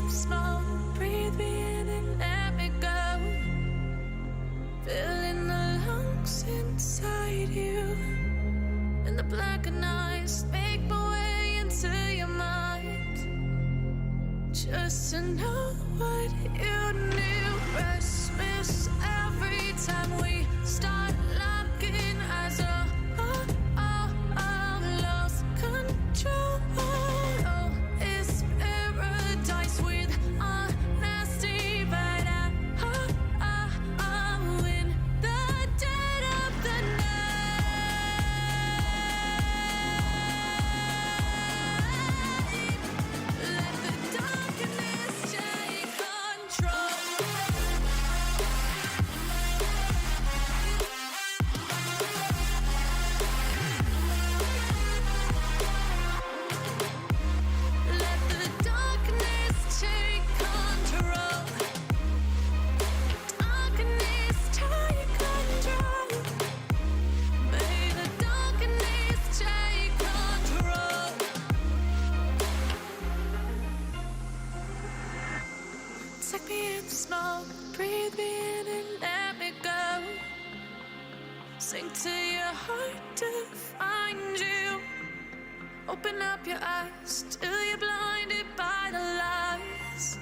in the smoke, breathe me in and let me go. Filling the lungs inside you, and the blackened eyes make my way into your mind. Just to know what you knew. Restless every time we start locking eyes. Lost control. Oh, it's paradise with a nasty bite. In the dead of the night, let the darkness take control. Let the darkness take control. Darkness take control. May the darkness take control. Take me in the smoke, breathe me in and let me go. Sink to your heart to find you. Open up your eyes till you're blinded by the lies,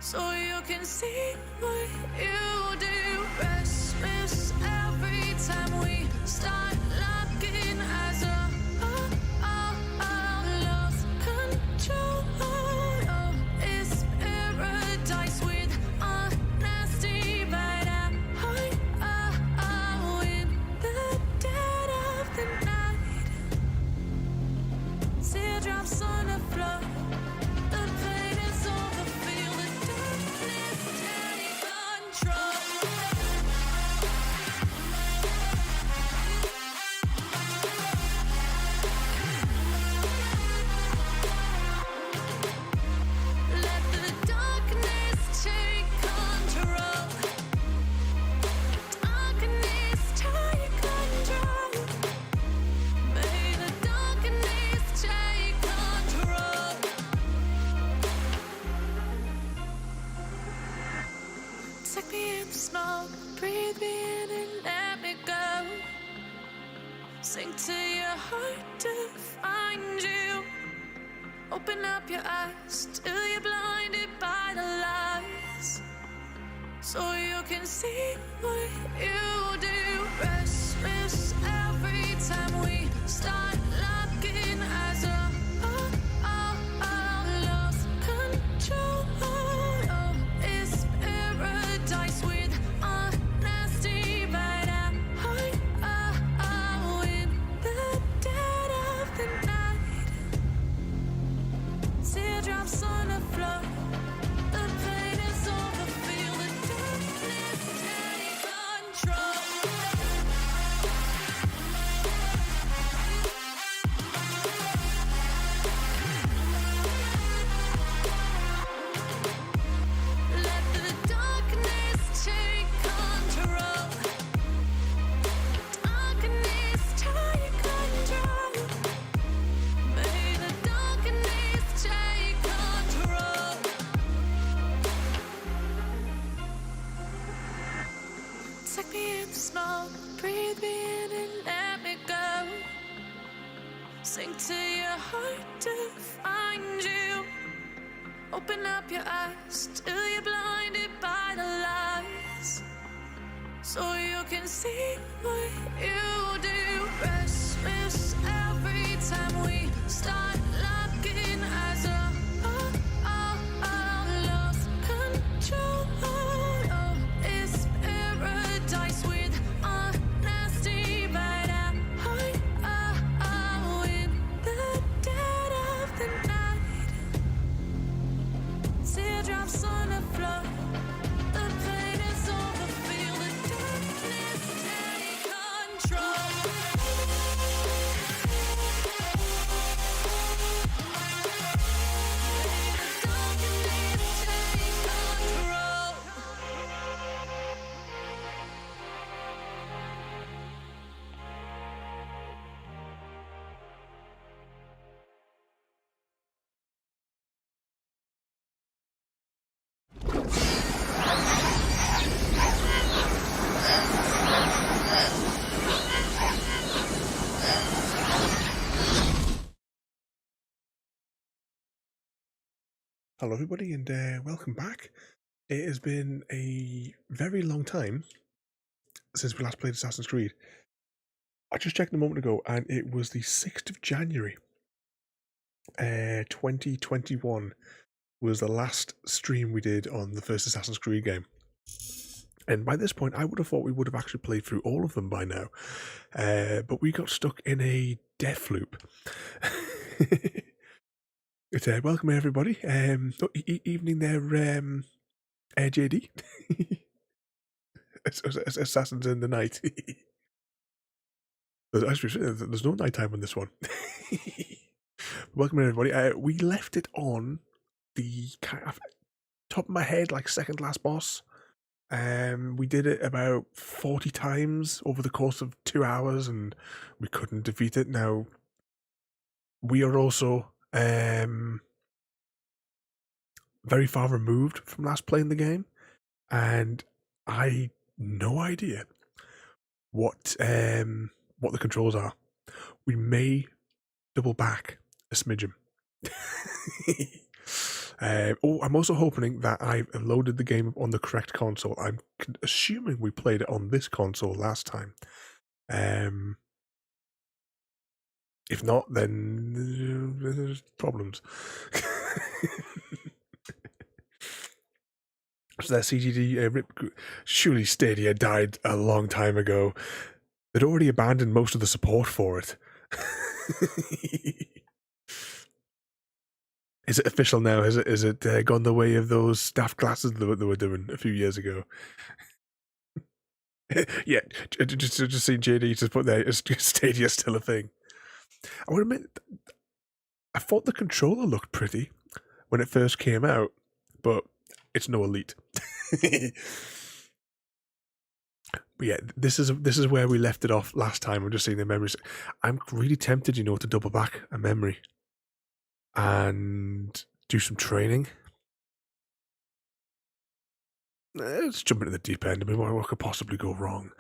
so you can see what you do. Restless every time we start locking eyes. Lost control. Oh, it's paradise with a nasty bite. In the dead of the night, teardrops on the floor. The pain is over. Feel the darkness take control. Let the darkness take control. Darkness take control. May the darkness take control. Take me in the smoke, breathe me in and let me go. Sink to your heart to find you. Open up your eyes till you're blinded by the lies, so you can see what you do. Restless every time we start locking eyes. Lost control. Oh, it's paradise with a nasty bite. In the dead of the night, teardrops on the floor. The pain is over. Feel the darkness take control. Let the darkness take control. Darkness take control. May the darkness take control. Take me in the smoke, breathe me in and let me go. Sink to your heart to find you. Open up your eyes till you're blinded by the lies, so you can see what you do. Restless every time we start locking eyes. Lost control. Oh, it's paradise with a nasty bite. In the dead of the night, teardrops on the floor. The pain is over. Feel the darkness take control. Hello, everybody, and welcome back. It has been a very long time since we last played Assassin's Creed. I just checked a moment ago, and it was the 6th of January, 2021, was the last stream we did on the first Assassin's Creed game. And by this point, I would have thought we would have actually played through all of them by now. But we got stuck in a death loop. Welcome, everybody. Evening there, JD. Assassins in the Night. There's no nighttime on this one. Welcome everybody. We left it on the top of my head, like second last boss. We did it about 40 times over the course of 2 hours, and we couldn't defeat it. Now, we are also very far removed from last playing the game, and I no idea what the controls are. We may double back a smidgen. I'm also hoping that I've loaded the game on the correct console. I'm assuming we played it on this console last time. If not, then there's problems. So that CGD rip. Surely Stadia died a long time ago. They'd already abandoned most of the support for it. Is it official now? Is it gone the way of those staff classes that they were doing a few years ago? Yeah, just seeing JD just put there, is Stadia still a thing? I would admit, I thought the controller looked pretty when it first came out, but it's no Elite. But yeah, this is where we left it off last time. I'm just seeing the memories. I'm really tempted, to double back a memory and do some training. Let's jump into the deep end. I mean, what could possibly go wrong?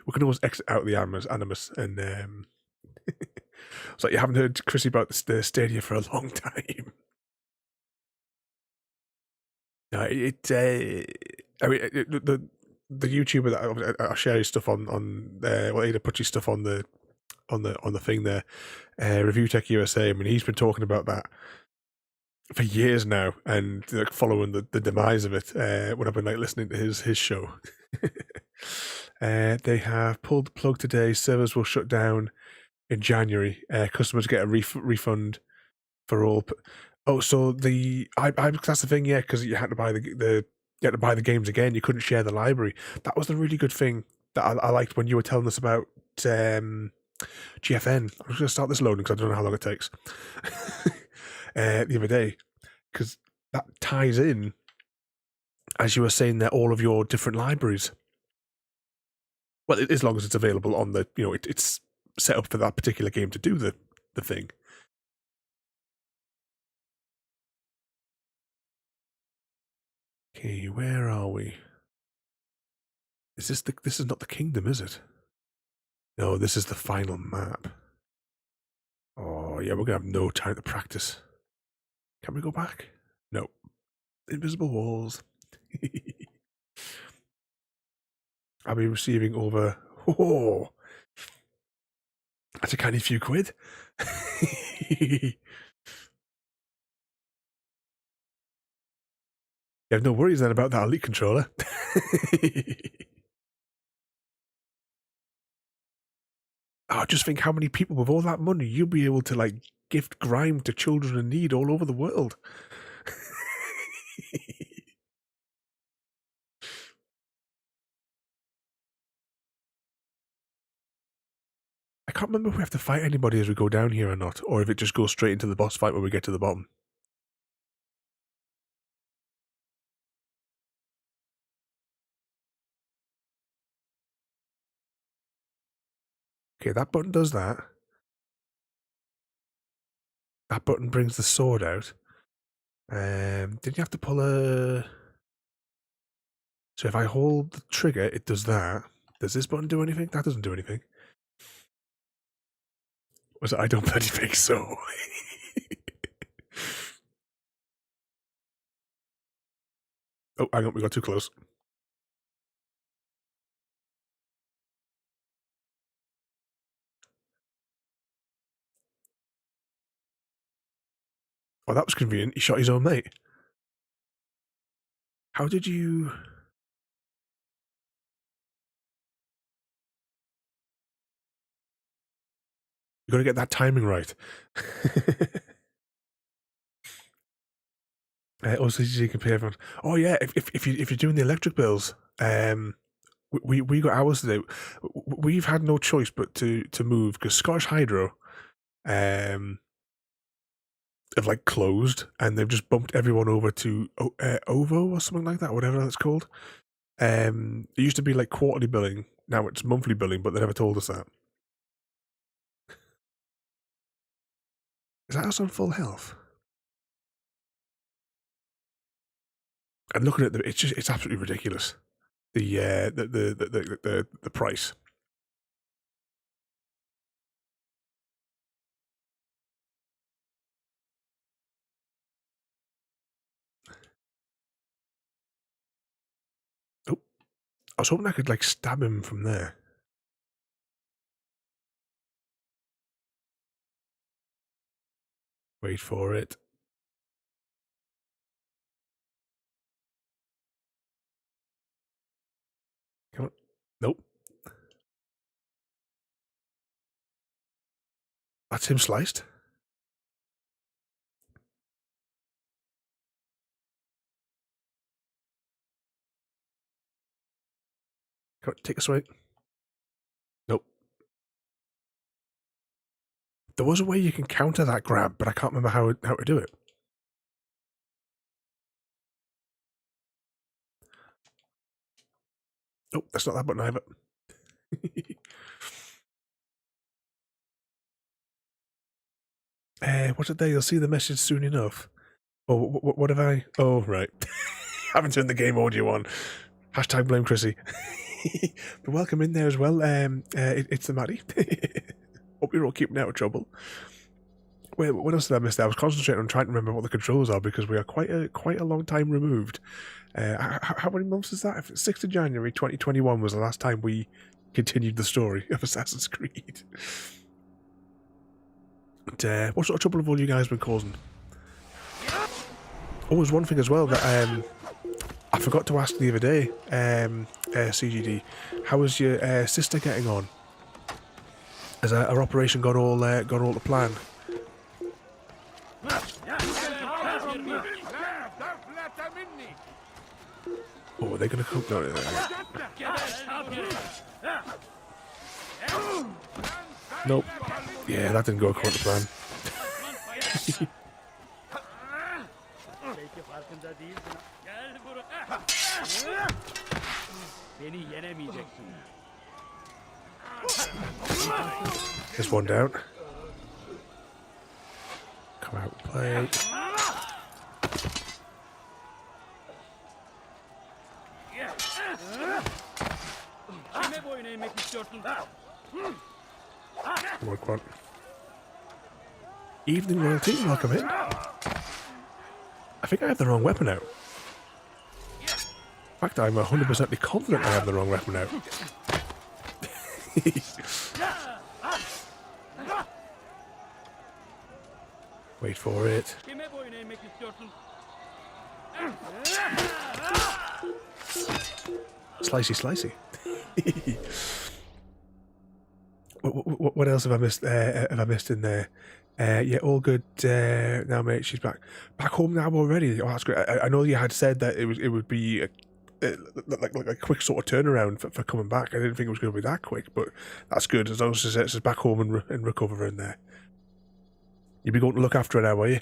We can always exit out the animus and it's like you haven't heard Chrissy about the Stadia for a long time. No, I mean, the YouTuber that I share his stuff on Ada puts his stuff on the thing there, Review Tech USA. I mean, he's been talking about that for years now, and like following the demise of it. When I've been like listening to his show, they have pulled the plug today. Servers will shut down in January. Customers get a refund for all. Oh, so that's the thing, yeah, because you had to buy you had to buy the games again. You couldn't share the library. That was the really good thing that I liked when you were telling us about GFN. I'm just going to start this loading because I don't know how long it takes. The other day, because that ties in, as you were saying, that all of your different libraries. Well, as long as it's available on the, it's set up for that particular game to do the thing. Okay, where are we? Is this this is not the kingdom, is it? No, this is the final map. Oh, yeah, we're going to have no time to practice. Can we go back? No. Invisible walls. I'll be receiving over... Oh, that's a canny few quid. You have no worries then about that Elite controller. Oh, just think how many people with all that money you'll be able to like gift grime to children in need all over the world. I can't remember if we have to fight anybody as we go down here or not, or if it just goes straight into the boss fight when we get to the bottom. Okay, that button does that. That button brings the sword out. Did you have to pull a... So if I hold the trigger, it does that. Does this button do anything? That doesn't do anything. Was it? I don't bloody think so. Oh, hang on, we got too close. Oh, that was convenient. He shot his own mate. How did you... You got to get that timing right. Also, you can pay everyone. Oh yeah, if you're doing the electric bills, we got ours to do. We've had no choice but to move because Scottish Hydro, have like closed and they've just bumped everyone over to OVO or something like that, whatever that's called. It used to be like quarterly billing, now it's monthly billing, but they never told us that. Is that us on full health? And looking at it's absolutely ridiculous. The price. Oh, I was hoping I could like stab him from there. Wait for it. Come on. Nope. That's him sliced. Come on, take a swing. Nope. There was a way you can counter that grab, but I can't remember how to do it. Nope, that's not that button either. What's it there? You'll see the message soon enough. Oh, what have I? Oh, right. Haven't turned the game audio on. Hashtag blame Chrissy. But welcome in there as well. It's the Maddie. Hope you're all keeping out of trouble. Wait, what else did I miss there? I was concentrating on trying to remember what the controls are because we are quite a long time removed. How many months is that? 6th of January 2021 was the last time we continued the story of Assassin's Creed. And, what sort of trouble have all you guys been causing? Oh, there's one thing as well that I forgot to ask the other day, CGD. How is your sister getting on? Has her operation got all to plan? Oh, are they going to come? No, nope. Yeah, that didn't go according to plan. There's one down. Come out and play. More quad. Evening royalty, welcome in. I think I have the wrong weapon out. In fact, I'm 100% confident I have the wrong weapon out. Wait for it. Slicey. What else have I missed? In there? Yeah, all good now, mate. She's back home now already. Oh, that's great. I know you had said that it would be like a quick sort of turnaround for coming back. I didn't think it was going to be that quick, but that's good. As long as she's back home and recovering there. You'll be going to look after her now, are you?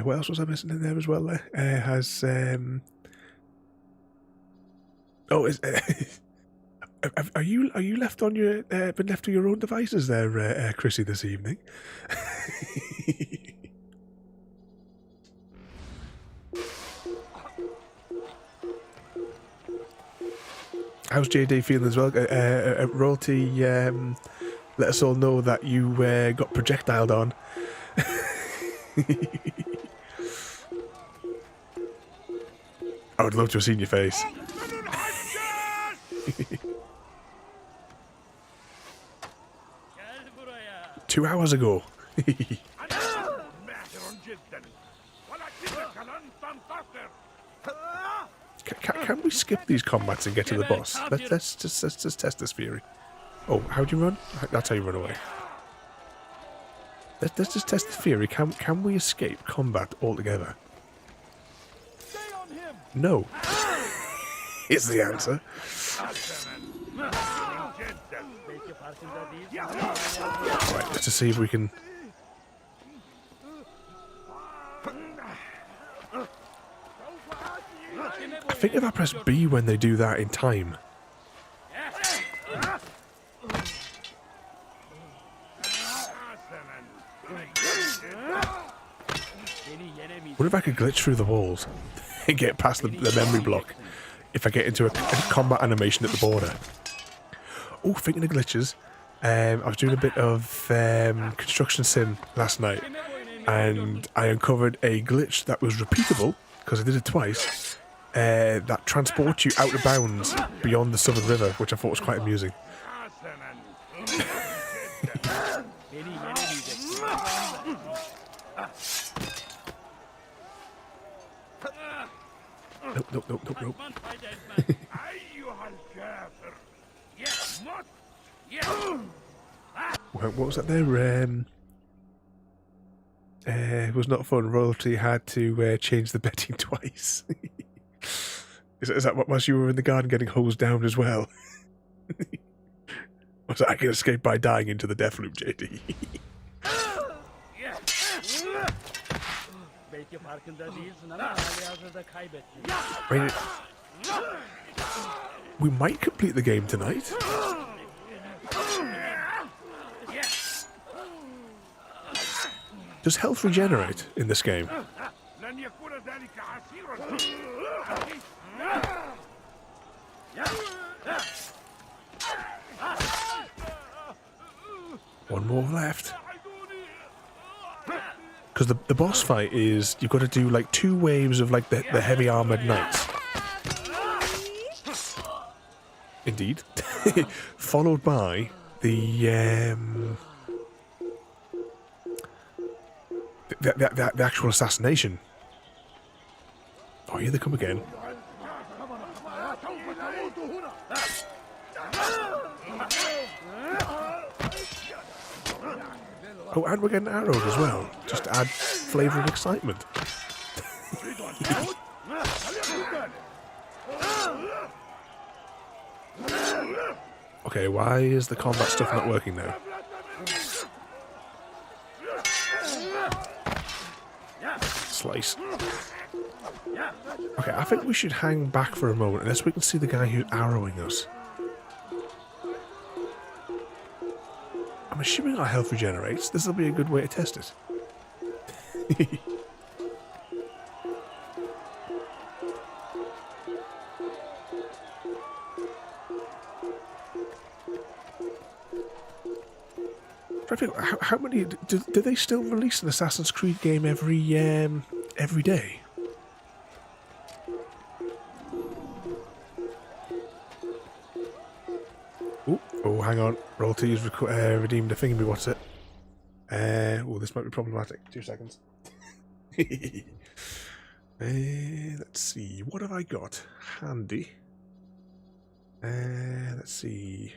What else was I missing in there as well? Has are you left on your been left to your own devices there, Chrissy, this evening? How's JD feeling as well? Royalty, let us all know that you got projectiled on. I would love to have seen your face. 2 hours ago. Can we skip these combats and get to the boss? Let's just test this theory. Oh, how do you run? That's how you run away. Let's just test the theory. Can we escape combat altogether? No. Is the answer. Right, let's just see if we can. I think if I press B when they do that in time. What if I could glitch through the walls and get past the memory block if I get into a combat animation at the border? Oh, thinking of glitches, I was doing a bit of construction sim last night and I uncovered a glitch that was repeatable, because I did it twice, that transports you out of bounds beyond the Southern River, which I thought was quite amusing. Nope. What was that there? It was not fun. Royalty had to change the betting twice. Is that what, whilst you were in the garden getting hosed down as well? Was that I can escape by dying into the death loop, JD? Wait, we might complete the game tonight. Does health regenerate in this game? One more left. Because the boss fight is, you've got to do like 2 waves of like the heavy armored knights. Indeed. Followed by the actual assassination. Oh, here they come again. Oh, and we're getting arrowed as well, just to add flavour and excitement. Okay, why is the combat stuff not working now? Slice. Okay, I think we should hang back for a moment unless we can see the guy who's arrowing us. I'm assuming our health regenerates. This will be a good way to test it. How many do they still release an Assassin's Creed game every day? Oh, hang on. Royalty has redeemed a thingy. What's it? Oh, this might be problematic. 2 seconds. Let's see. What have I got handy? Let's see.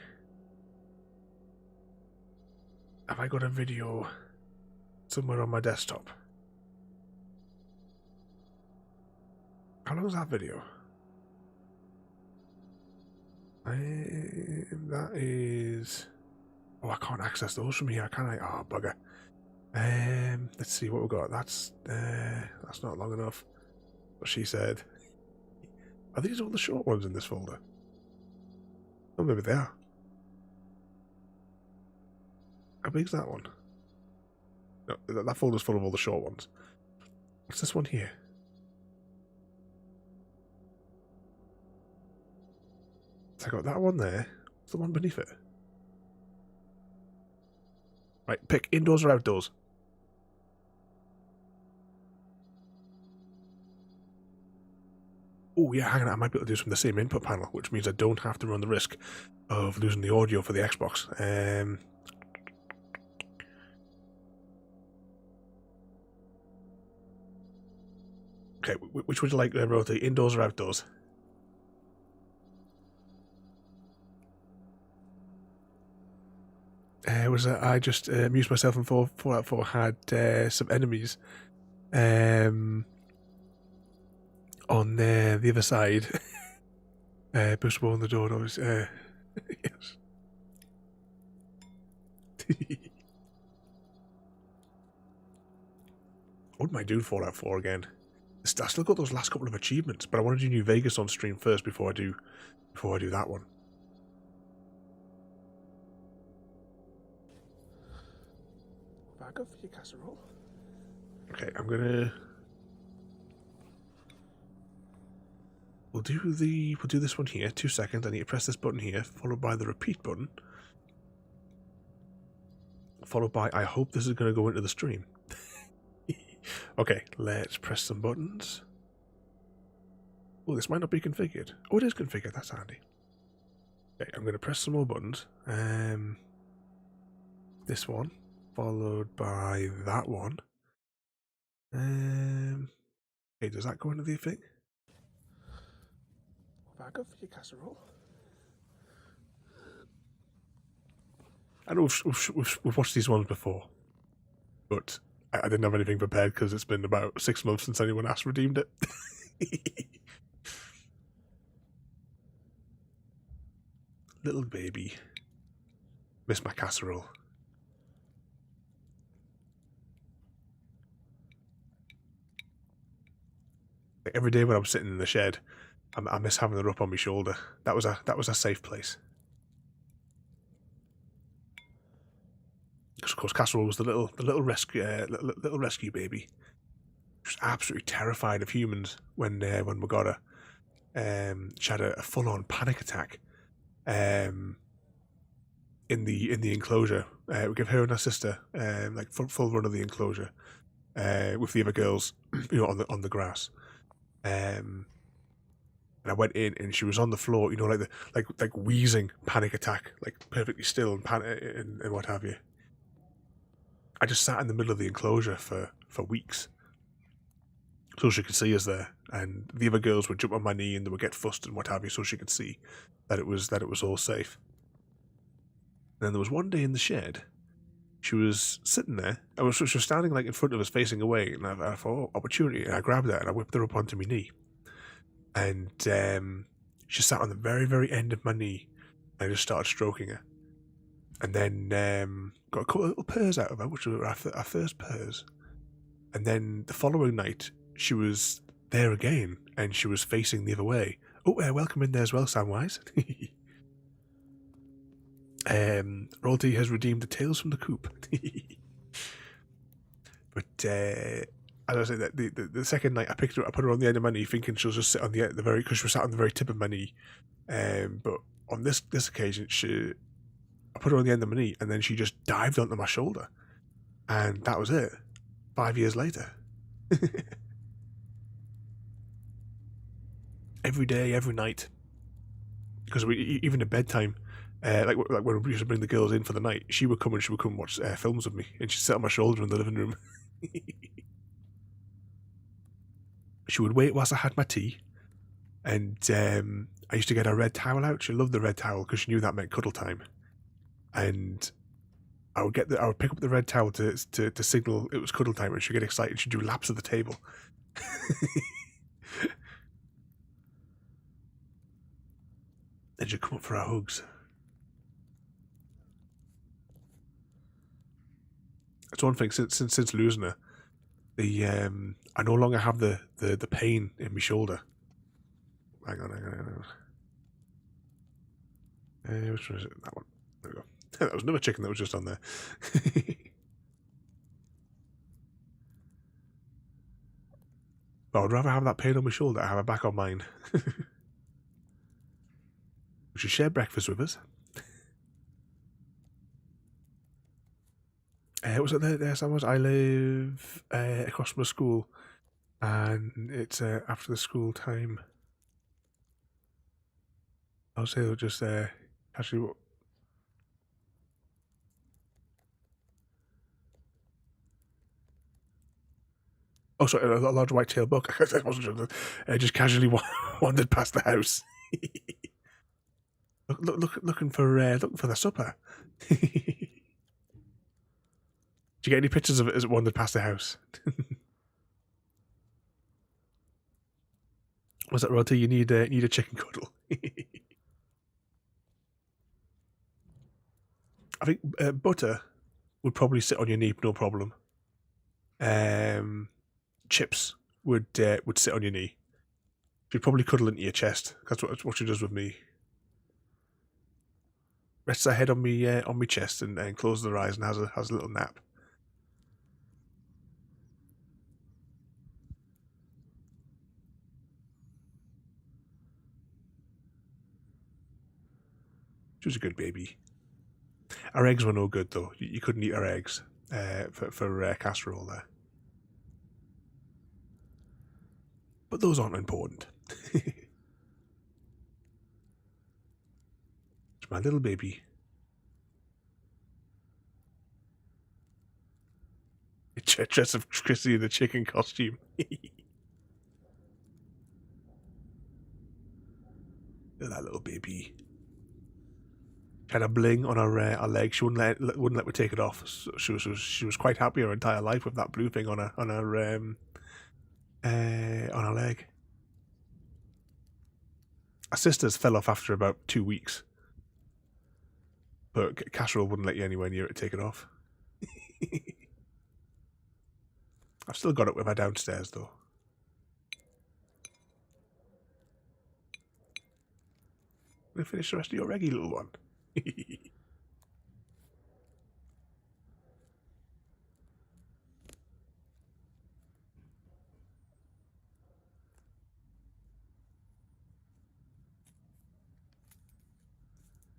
Have I got a video somewhere on my desktop? How long is that video? That is... Oh, I can't access those from here, can I? Oh, bugger. Let's see what we've got. That's not long enough. What she said. Are these all the short ones in this folder? Oh, maybe they are. How big's that one? No, that folder's full of all the short ones. What's this one here? So I got that one there. What's the one beneath it? Right, pick indoors or outdoors. Oh yeah, hang on, I might be able to do this from the same input panel, which means I don't have to run the risk of losing the audio for the Xbox. Okay, which would you like, Rota, indoors or outdoors? I just amused myself in Fallout 4 had some enemies on the other side. Push on the door, always. Yes. What am I doing Fallout 4 again? I still got those last couple of achievements, but I want to do New Vegas on stream first before I do that one. Back up for your casserole. Okay, I'm gonna. We'll do this one here. 2 seconds. I need to press this button here, followed by the repeat button, followed by I hope this is going to go into the stream. Okay, let's press some buttons. Oh, this might not be configured. Oh, it is configured. That's handy. Okay, I'm going to press some more buttons. This one, followed by that one. Okay, does that go into the thing? Back up for your casserole. I know we've watched these ones before, but I didn't have anything prepared because it's been about 6 months since anyone else redeemed it. Little baby. Miss my casserole. Every day when I'm sitting in the shed, I miss having her up on my shoulder. That was a safe place. Because of course, Casserole was the little rescue baby. She was absolutely terrified of humans when we got her. She had a full-on panic attack. In the enclosure, we give her and her sister like full run of the enclosure with the other girls, on the grass. And I went in, and she was on the floor, like wheezing, panic attack, like perfectly still and panic and what have you. I just sat in the middle of the enclosure for weeks, so she could see us there, and the other girls would jump on my knee and they would get fussed and what have you, so she could see that it was all safe. And then there was one day in the shed, she was sitting there, and she was standing like in front of us, facing away, and I thought, oh, opportunity, and I grabbed her and I whipped her up onto my knee, and she sat on the very, very end of my knee, and I just started stroking her. And then got a couple of little purrs out of her, which were our first purrs. And then the following night, she was there again, and she was facing the other way. Oh, welcome in there as well, Samwise. Royalty has redeemed the Tales from the Coop. But as I say, the second night I picked her up, I put her on the end of my knee, thinking she'll just sit on the very, because she was sat on the very tip of my knee. But on this occasion, I put her on the end of my knee, and then she just dived onto my shoulder, and that was it. 5 years later. Every day, every night, because even at bedtime, like when we used to bring the girls in for the night, she would come watch films with me, and she'd sit on my shoulder in the living room. She would wait whilst I had my tea, and I used to get her red towel out. She loved the red towel because she knew that meant cuddle time. And I would pick up the red towel to signal it was cuddle time, and she'd get excited. She'd do laps of the table. Then she'd come up for our hugs. That's one thing since losing her. I no longer have the pain in my shoulder. Hang on. Which one is it? That one. There we go. That was another chicken that was just on there. But I'd rather have that pain on my shoulder than have it back on mine. Would you share breakfast with us? Was it there somewhere? I live across from the school, and it's after the school time. I'll say they'll just actually. Oh, sorry, a large white-tailed buck. I wasn't sure. Just casually wandered past the house. looking for their supper. Did you get any pictures of it as it wandered past the house? Was that Roddy? You need a chicken cuddle. I think butter would probably sit on your knee, no problem. Chips would sit on your knee. She'd probably cuddle into your chest. That's what she does with me. Rests her head on me chest and closes her eyes and has a little nap. She was a good baby. Our eggs were no good though. You couldn't eat our eggs for casserole there. But those aren't important. It's my little baby. Dress of Chrissy in the chicken costume. Look at that little baby. She had a bling on her leg. She wouldn't let me take it off. So she was quite happy her entire life with that blue thing on her leg. Our sisters fell off after about 2 weeks, but casserole wouldn't let you anywhere near it to take it off. I've still got it with her downstairs though. I'm gonna finish the rest of your reggie, little one.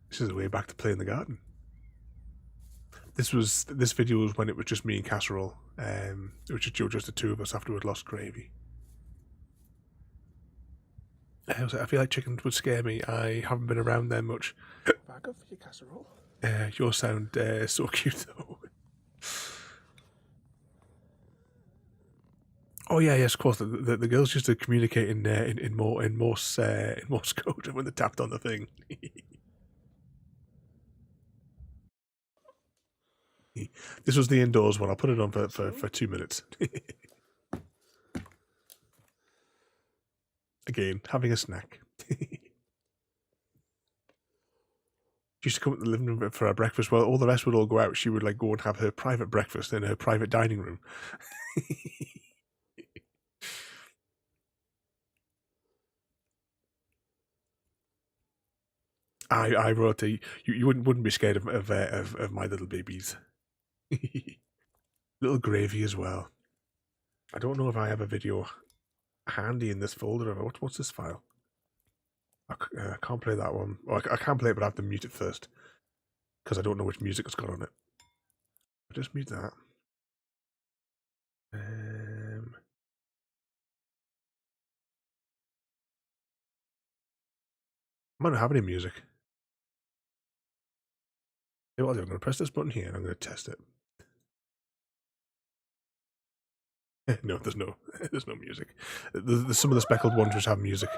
This is the way back to play in the garden. This video was when it was just me and casserole. It was just the two of us after we'd lost Gravy. I feel like chickens would scare me. I haven't been around them much. Back up for your casserole. Your sound so cute though. Oh yeah, yes, of course. The girls used to communicate in Morse code when they tapped on the thing. This was the indoors one. I'll put it on for 2 minutes. Again, having a snack. She used to come to the living room for her breakfast. Well, all the rest would all go out. She would go and have her private breakfast in her private dining room. I wrote you wouldn't be scared of my little babies. Little Gravy as well. I don't know if I have a video handy in this folder. What's this file? I can't play that one. Well, I can play it, but I have to mute it first because I don't know which music it's got on it. I'll just mute that. I might not have any music. You know what I'll do? I'm going to press this button here and I'm going to test it. No, there's no music. There's some of the speckled ones which have music.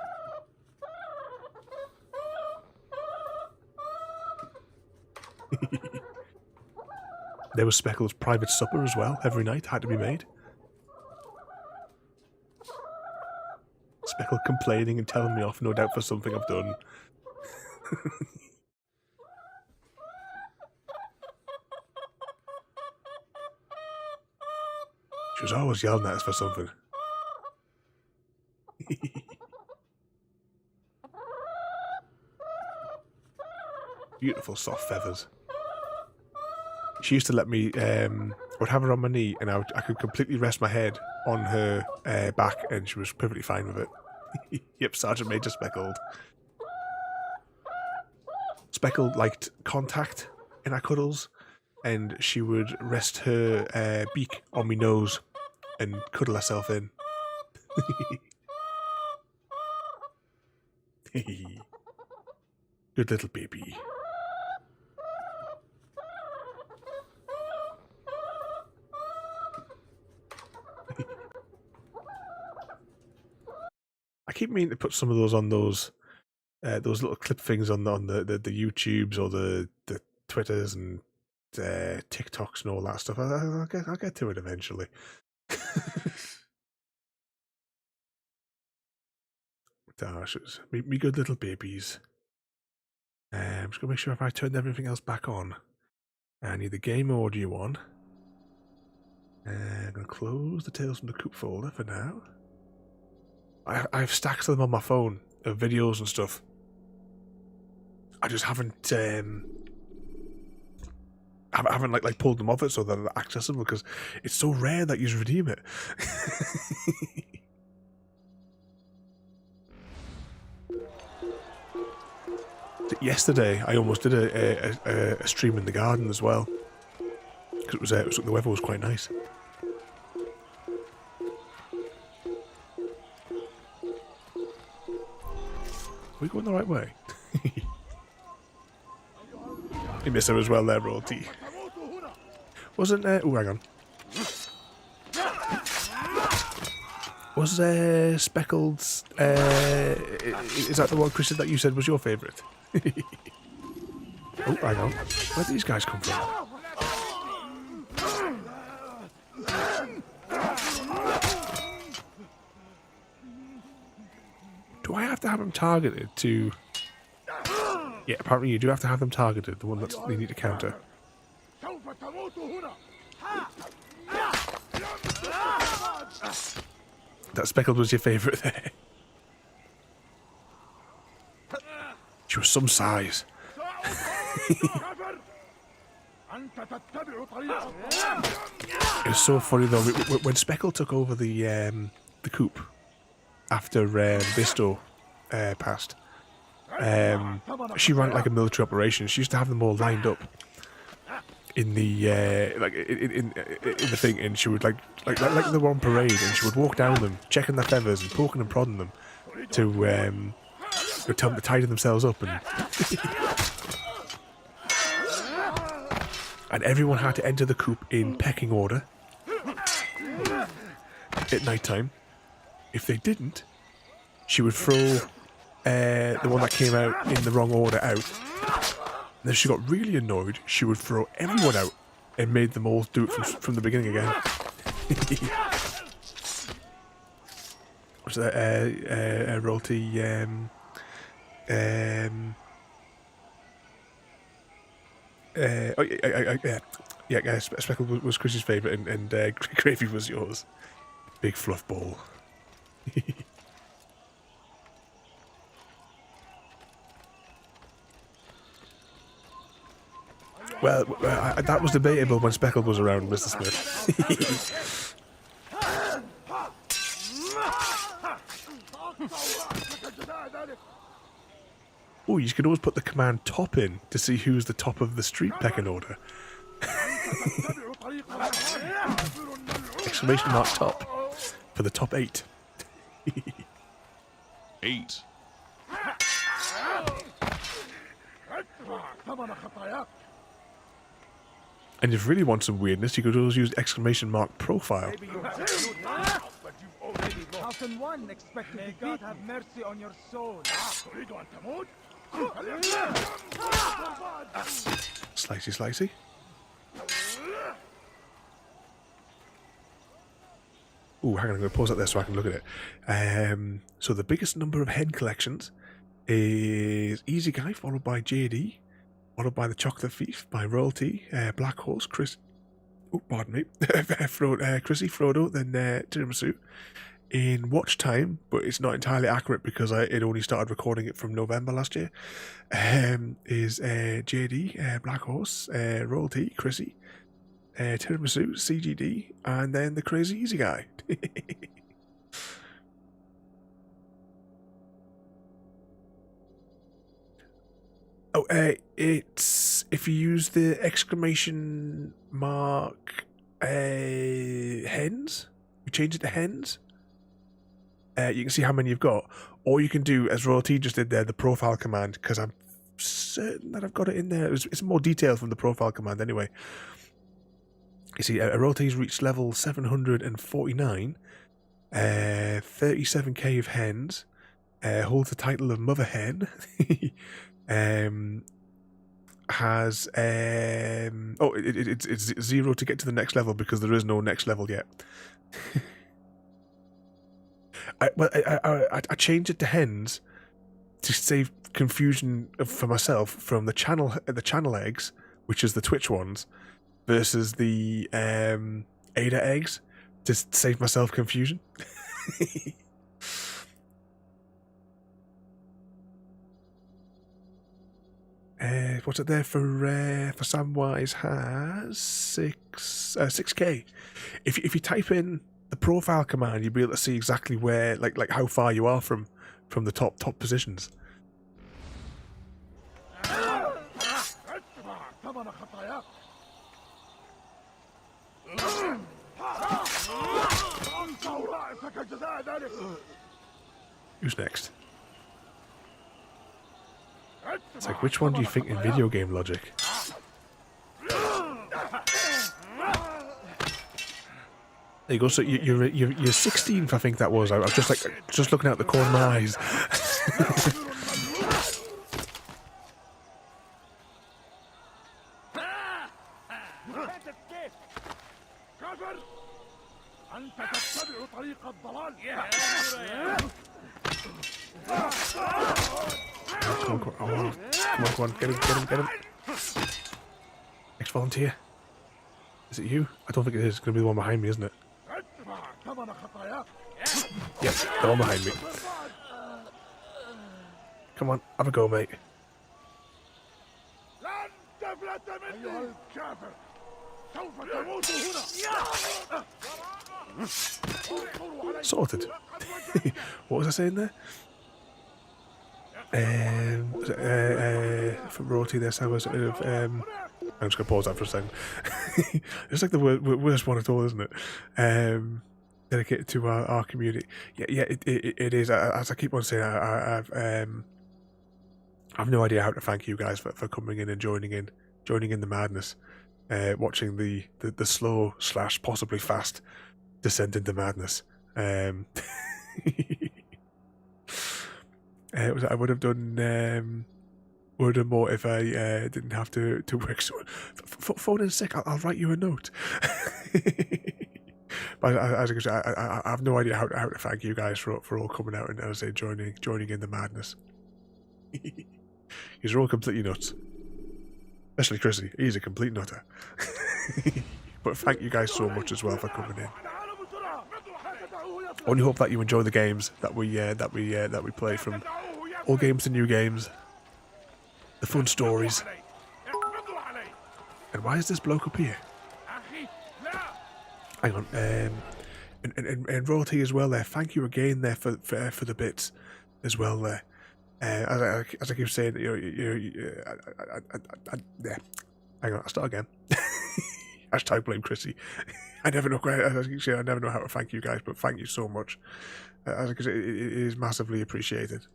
There was Speckle's private supper as well. Every night had to be made. Speckle complaining and telling me off, no doubt for something I've done. She was always yelling at us for something. Beautiful soft feathers. She used to let me, I would have her on my knee and I could completely rest my head on her back and she was perfectly fine with it. Yep, Sergeant Major Speckled. Speckled liked contact in our cuddles and she would rest her beak on my nose and cuddle herself in. Good little baby. I keep meaning to put some of those on those little clip things on the YouTubes or the Twitters and TikToks and all that stuff. I'll get to it eventually. Dashes, me good little babies. I'm just gonna make sure if I turned everything else back on. I need the game audio on. I'm gonna close the Tales from the Coop folder for now. I have stacks of them on my phone of videos and stuff. I just haven't like pulled them off it so that they're accessible because it's so rare that you redeem it. Yesterday, I almost did a stream in the garden as well because the weather was quite nice. Are we going the right way? You missed her as well there, Royalty. Wasn't oh, hang on. Was Speckled? Is that the one, Chris, that you said was your favourite? Oh, hang on. Where did these guys come from? Do I have to have them targeted to? Yeah, apparently you do have to have them targeted. The one that they need to counter. That Speckled was your favourite there. She was some size. It was so funny though. When Speckled took over the coop after Visto passed, she ran it like a military operation. She used to have them all lined up in the like in the thing, and she would like they were on parade, and she would walk down them, checking their feathers and poking and prodding them to tell them to tidy themselves up, and everyone had to enter the coop in pecking order at night time. If they didn't, she would throw the one that came out in the wrong order out. And if she got really annoyed, she would throw everyone out and made them all do it from the beginning again. Was that Royalty? Yeah. Speckled was Chris's favourite, and Gravy was yours. Big fluff ball. Well, that was debatable when Speckled was around, Mr. Smith. Oh, you could always put the command top in to see who's the top of the street pecking order. Exclamation mark top for the top 8. 8. And if you really want some weirdness, you could always use exclamation mark profile. How can one expect to God have mercy on your soul? Slicey. Ooh, hang on, I'm going to pause that there so I can look at it. So the biggest number of head collections is Easy Guy, followed by JD, followed by the Chocolate Thief, by Royalty, Black Horse, Chris. Oh, pardon me. Chrissy, Frodo, then Tiramisu. In watch time, but it's not entirely accurate because it only started recording it from November last year, is JD, Black Horse, Royalty, Chrissy, Tiramisu, CGD, and then the Crazy Easy Guy. Oh, it's if you use the exclamation mark hens, you change it to hens. You can see how many you've got, or you can do as Royalty just did there, the profile command, because I'm certain that I've got it in there. It's more detailed from the profile command anyway. You see, a royalty's reached level 749, 37k of hens, holds the title of Mother Hen, has it's 0 to get to the next level because there is no next level yet. I changed it to hens to save confusion for myself from the channel eggs, which is the Twitch ones, versus the Ada eggs, to save myself confusion. What's it there for Samwise has 6k. If you type in the profile command, you'll be able to see exactly where, like how far you are from the top positions. Who's next? It's like, which one do you think in video game logic? There you go. So you're 16th, I think that was. I was just looking out the corner of my eyes. Come on, get him. Next volunteer. Is it you? I don't think it is. It's going to be the one behind me, isn't it? Yep, the one behind me. Come on, have a go, mate. Sorted. What was I saying there? For royalty there, so I was I'm just gonna pause that for a second. It's like the worst one at all, isn't it? Dedicated to our community. Yeah, it is. As I keep on saying, I've no idea how to thank you guys for coming in and joining in the madness, watching the slow / possibly fast descent into madness. I would have done more if I didn't have to work. So, phone in sick. I'll write you a note. But as I say, I have no idea how to thank you guys for all coming out and, as I say, joining in the madness. You're all completely nuts, especially Chrissy. He's a complete nutter. But thank you guys so much as well for coming in. I only hope that you enjoy the games that we play, from old games to new games, the fun stories. And why is this bloke up here? Hang on, and royalty as well there. Thank you again there for the bits as well there. As I keep saying, yeah. Hang on, I'll start again. Hashtag blame Chrissy. I never know how to thank you guys, but thank you so much. Because it is massively appreciated.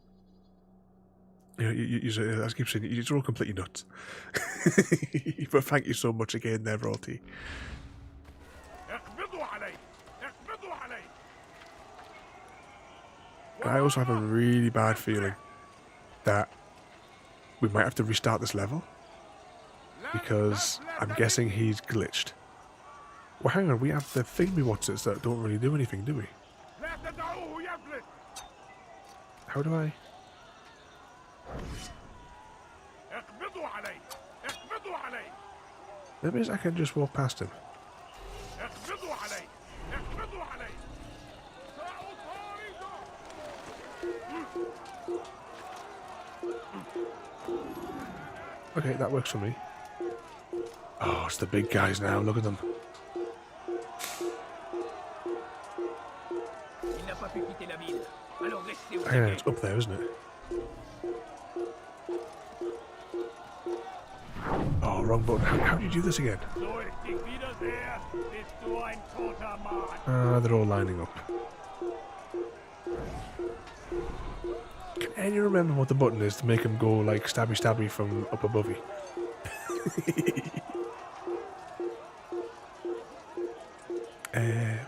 As I keep saying, you're all completely nuts. But thank you so much again there, royalty. I also have a really bad feeling that we might have to restart this level, because I'm guessing he's glitched. Well, hang on, we have the thingy watchers that don't really do anything, do we? How do I? Maybe I can just walk past him. Okay, that works for me. Oh, it's the big guys now, look at them. Hang on, it's up there, isn't it? Oh, wrong button. How do you do this again? They're all lining up. Can any remember what the button is to make him go like stabby stabby from up above you?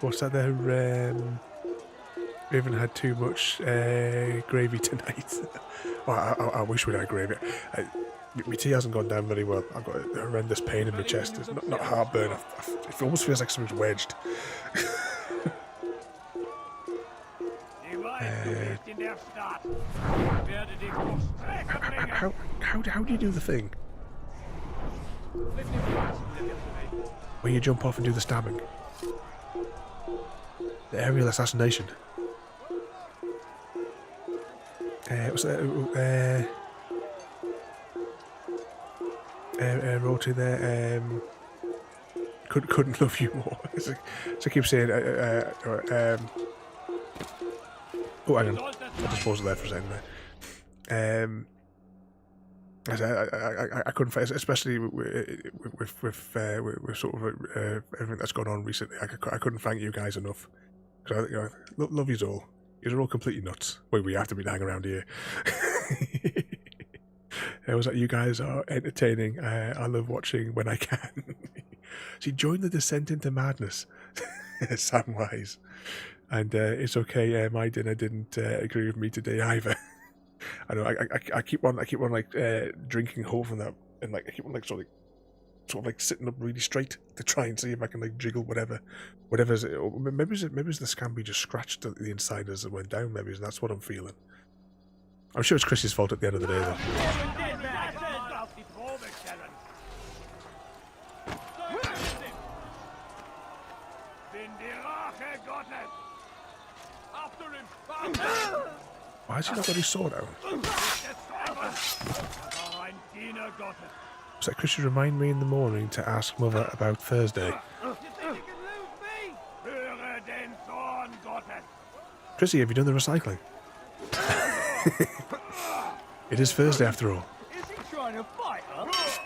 What's that there? We haven't had too much gravy tonight. Well, I wish we'd had gravy. My tea hasn't gone down very well. I've got a horrendous pain in my chest. It's not heartburn. It almost feels like something's wedged. How do you do the thing? Where you jump off and do the stabbing? The aerial assassination. What's that? Roti there. Couldn't love you more. So I keep saying. Oh, hang on. I'll just pause it there for a second there. I couldn't, especially with sort of everything that's gone on recently. I couldn't thank you guys enough. Cause love yous all. Yous are all completely nuts. Well, we have to be hanging around here. It was like you guys are entertaining. I love watching when I can. See, join the descent into madness, Samwise. And it's okay. My dinner didn't agree with me today either. I know. I keep on like drinking whole from that, and like I keep on like sort of like sitting up really straight to try and see if I can like jiggle whatever's. Maybe it's the scampi just scratched at the inside as it went down. Maybe that's what I'm feeling. I'm sure it's Chris's fault at the end of the day, though. Why has he not got his sword out? So Chris should remind me in the morning to ask Mother about Thursday. Chrissy, have you done the recycling? It is Thursday after all. Is he trying to fight us?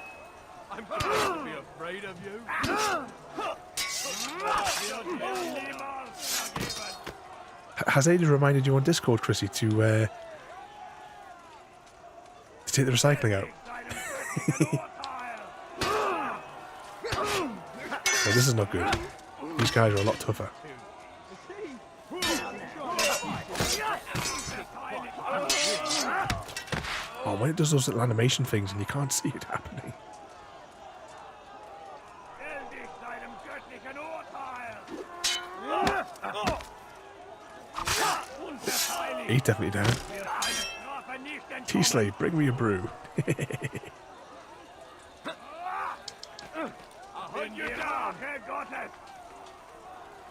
I'm going to be afraid of you. Has Ada reminded you on Discord, Chrissy, to take the recycling out? No, this is not good. These guys are a lot tougher. Oh, when it does those little animation things and you can't see it happening. He's definitely down. T-Slave, bring me a brew.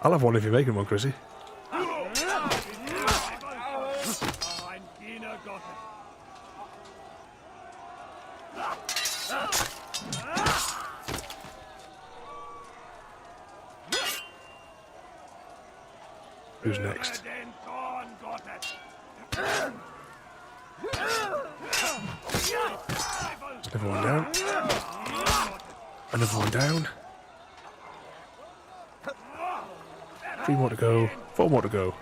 I'll have one if you're making one, Chrissy. Who's next? Another one down. Another one down. 3 more to go. 4 more to go.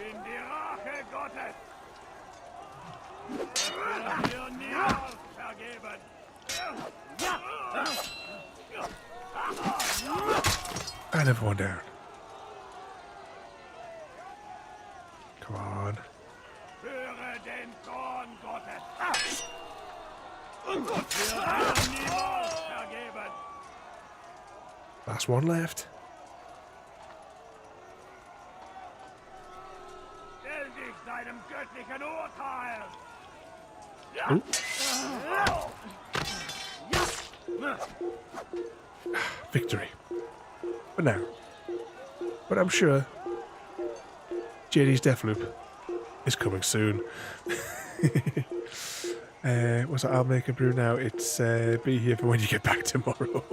Another one down. Come on. Last one left. Ooh. Victory. But now. But I'm sure JD's Deathloop is coming soon. What's that? I'll make a brew now. It's be here for when you get back tomorrow.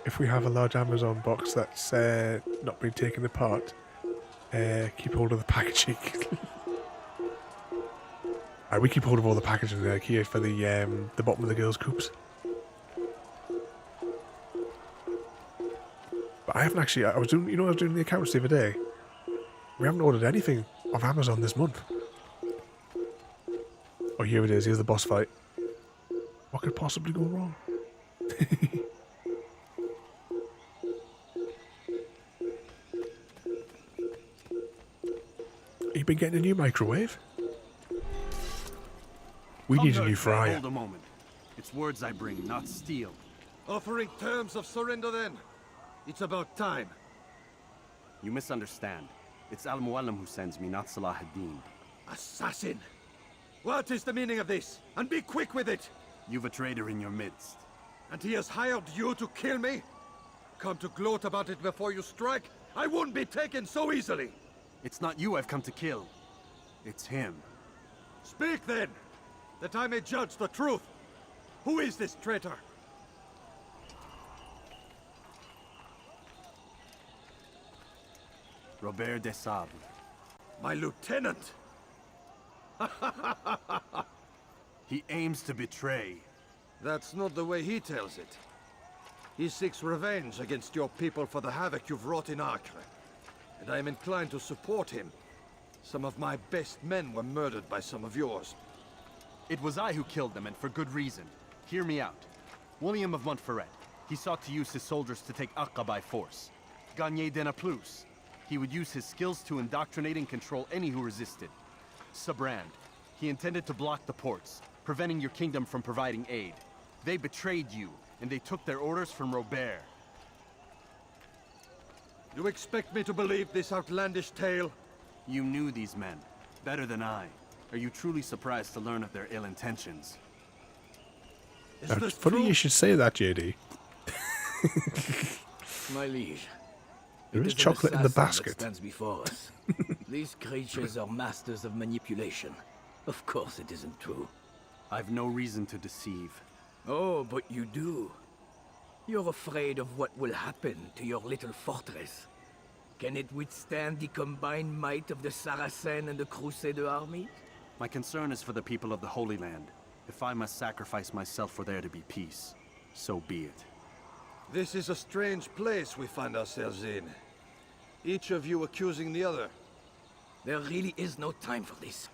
If we have a large Amazon box that's not been taken apart, keep hold of the packaging. We keep hold of all the packaging there here for the bottom of the girls' coops. But I haven't actually. I was doing the accounts the other day. We haven't ordered anything off Amazon this month. Oh, here it is. Here's the boss fight. What could possibly go wrong? You been getting a new microwave? We need a new fryer. Hold a moment. It's words I bring, not steel. Offering terms of surrender then. It's about time. You misunderstand. It's Al-Mualim who sends me, not Salah ad-Din. Assassin! What is the meaning of this? And be quick with it! You've a traitor in your midst. And he has hired you to kill me? Come to gloat about it before you strike? I won't be taken so easily! It's not you I've come to kill. It's him. Speak then! That I may judge the truth! Who is this traitor? Robert de Sable. My lieutenant! He aims to betray. That's not the way he tells it. He seeks revenge against your people for the havoc you've wrought in Acre. And I am inclined to support him. Some of my best men were murdered by some of yours. It was I who killed them, and for good reason. Hear me out. William of Montferrat. He sought to use his soldiers to take Acre by force. Gagné de Naplouse. He would use his skills to indoctrinate and control any who resisted. Sabrand. He intended to block the ports, preventing your kingdom from providing aid. They betrayed you, and they took their orders from Robert. You expect me to believe this outlandish tale? You knew these men, better than I. Are you truly surprised to learn of their ill intentions? Is Now, this it's funny true? you should say that, JD. My liege, There it is an chocolate in the assassin that basket. stands before us. These creatures are masters of manipulation. Of course it isn't true. I've no reason to deceive. Oh, but you do. You're afraid of what will happen to your little fortress. Can it withstand the combined might of the Saracen and the Crusader army? My concern is for the people of the Holy Land. If I must sacrifice myself for there to be peace, so be it. This is a strange place we find ourselves in. Each of you accusing the other. There really is no time for this.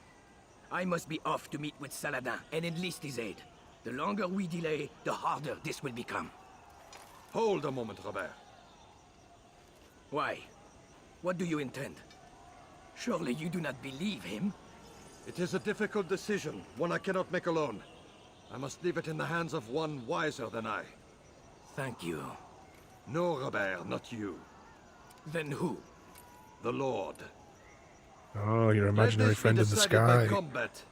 I must be off to meet with Saladin and enlist his aid. The longer we delay, the harder this will become. Hold a moment, Robert. Why? What do you intend? Surely you do not believe him? It is a difficult decision, one I cannot make alone. I must leave it in the hands of one wiser than I. Thank you. No, Robert, not you. Then who? The Lord. Oh, your imaginary Let this be friend in the decided by sky. combat.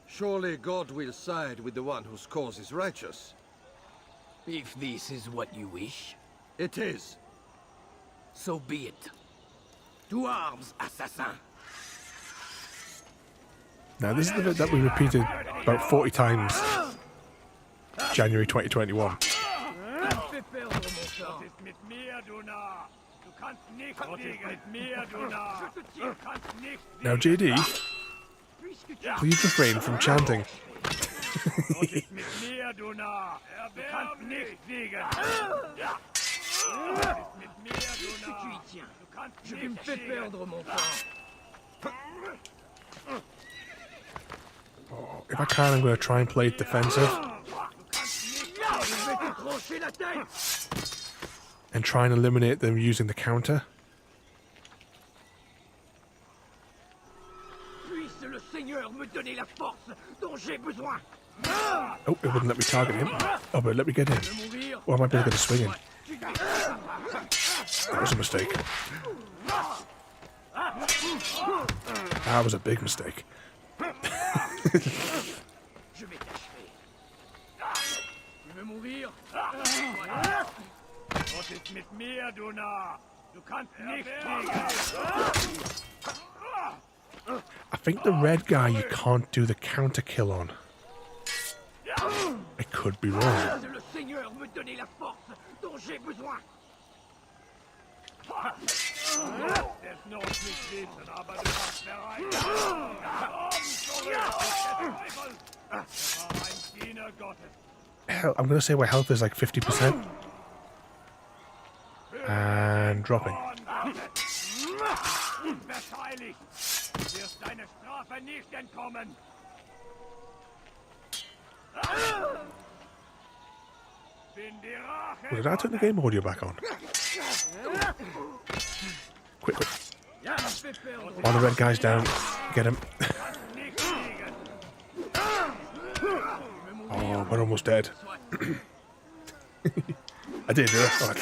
Surely God will side with the one whose cause is righteous. If this is what you wish, It is. so be it. To arms, assassin! Now, this is the bit that we repeated about 40 times. January 2021. Fais perdre mon temps. ist mit mir, du Narr. Du kannst nicht siegen. Mit mir, du Narr. Du kannst nicht Now, JD, please refrain from chanting. mit mir, du Narr. Du kannst nicht siegen. Mit mir, du Narr. Tiens, Du kannst tu nicht me fais siegen. perdre mon temps. If I can, I'm going to try and play it defensive Je vais te trancher la tête. and try and eliminate them using the counter. Puisse le Seigneur me donner la force dont j'ai besoin. Oh, it wouldn't let me target him. Oh, but let me get in. Mourir. Or I might be able to swing in. That was a mistake. That was a big mistake. Je vais t'achever. Tu veux mourir? Voilà. Gott ist mit mir, du Narr. Du kannst nicht siegen. I think the red guy you can't do the counter kill on. I could be wrong. Puisse le Seigneur me donner la force dont j'ai besoin. Das noch nicht wissen, aber du warst bereit. Komm zurück, der Teufel. Er war ein Diener Gottes. Hell, I'm going to say my health is like 50%. And dropping. Verteidigt. Du wirst deine Strafe nicht entkommen. Well, did I turn the game audio back on? Quick, quick. While the red guy's down, get him. Oh, we're almost dead. I did, did I?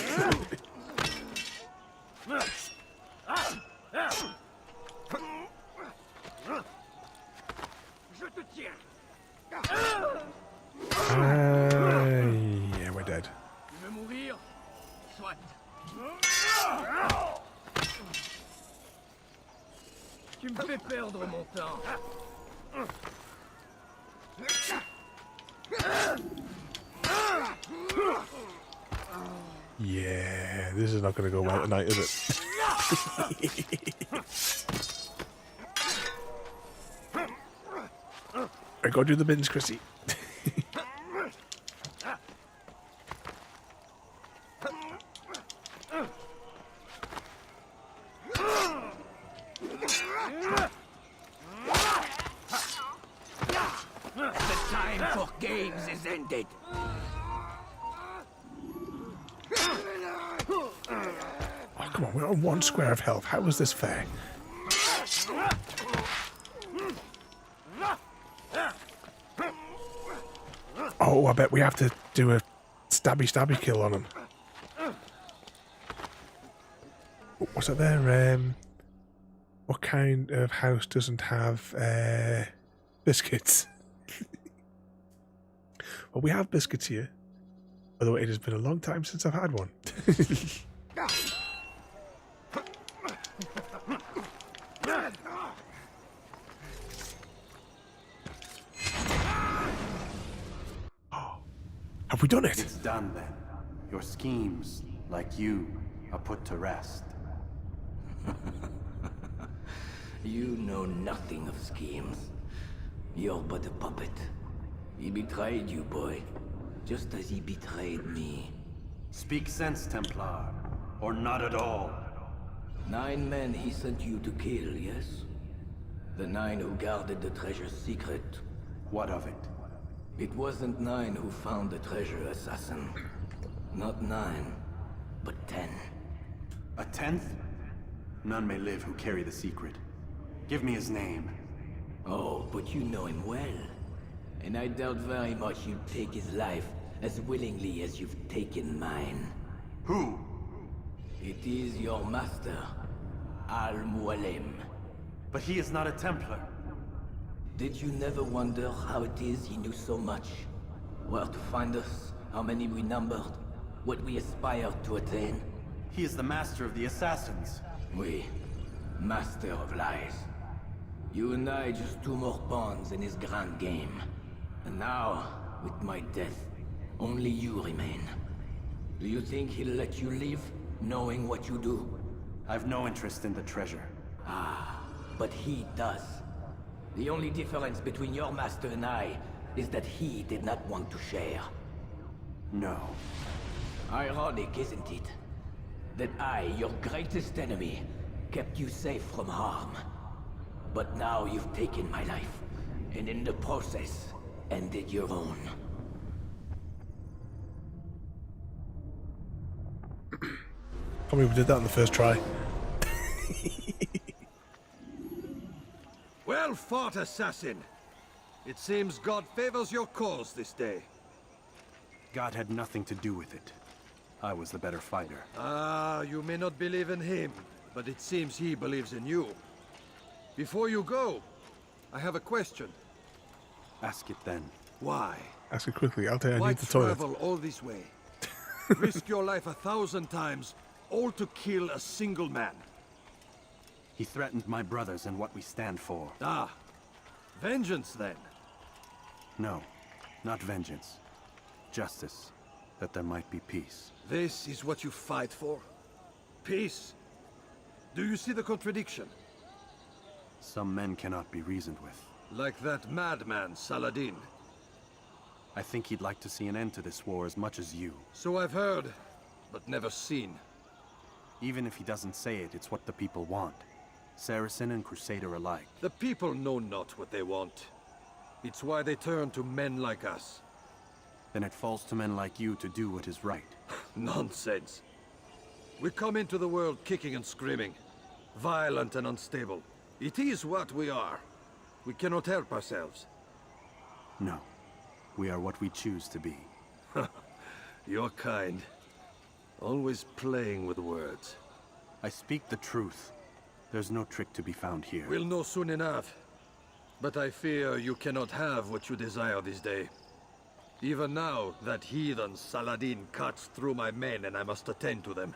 Yeah, we're dead. Tu me fais perdre mon temps. Yeah, this is not going to go well tonight, is it? I go do the bins, Chrissy. The time for games is ended. Oh, come on, we're on 1 square of health. How is this fair? Oh, I bet we have to do a stabby kill on him. What's that there? What kind of house doesn't have biscuits? Well, we have biscuits here. Although it has been a long time since I've had one. Have we done it? It's done then. Your schemes, like you, are put to rest. You know nothing of schemes. You're but a puppet. He betrayed you, boy. Just as he betrayed me. Speak sense, Templar. Or not at all. 9 men he sent you to kill, yes? The 9 who guarded the treasure's secret. What of it? It wasn't 9 who found the treasure, assassin. Not 9, but 10. A 10th? None may live who carry the secret. Give me his name. Oh, but you know him well. And I doubt very much you'd take his life as willingly as you've taken mine. Who? It is your master, Al-Mualim. But he is not a Templar. Did you never wonder how it is he knew so much? Where to find us, how many we numbered, what we aspired to attain? He is the master of the assassins. We, master of lies. You and I just 2 more pawns in his grand game. And now, with my death, only you remain. Do you think he'll let you live, knowing what you do? I've no interest in the treasure. Ah, but he does. The only difference between your master and I is that he did not want to share. No. Ironic, isn't it? That I, your greatest enemy, kept you safe from harm. But now you've taken my life, and in the process, ended your own. I mean, we did that on the first try. Well fought, assassin. It seems God favors your cause this day. God had nothing to do with it. I was the better fighter. Ah, you may not believe in him, but it seems he believes in you. Before you go, I have a question. Ask it then. Why? Ask it quickly. Altair, I Why need the toilet. travel all this way? Risk your life 1,000 times, all to kill a single man. He threatened my brothers and what we stand for. Ah, vengeance then. No, not vengeance. Justice, that there might be peace. This is what you fight for? Peace? Do you see the contradiction? Some men cannot be reasoned with. Like that madman, Saladin. I think he'd like to see an end to this war as much as you. So I've heard, but never seen. Even if he doesn't say it, it's what the people want. Saracen and Crusader alike. The people know not what they want. It's why they turn to men like us. Then it falls to men like you to do what is right. Nonsense. We come into the world kicking and screaming, violent and unstable. It is what we are. We cannot help ourselves. No. We are what we choose to be. You're kind. Always playing with words. I speak the truth. There's no trick to be found here. We'll know soon enough. But I fear you cannot have what you desire this day. Even now, that heathen Saladin cuts through my men and I must attend to them.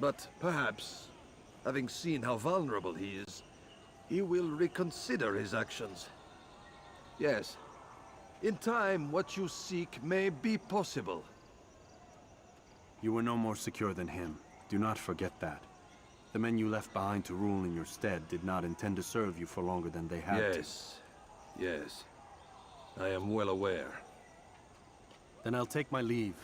But perhaps, having seen how vulnerable he is, he will reconsider his actions. Yes, in time, what you seek may be possible. You were no more secure than him. Do not forget that. The men you left behind to rule in your stead did not intend to serve you for longer than they had to. Yes. I am well aware. Then I'll take my leave.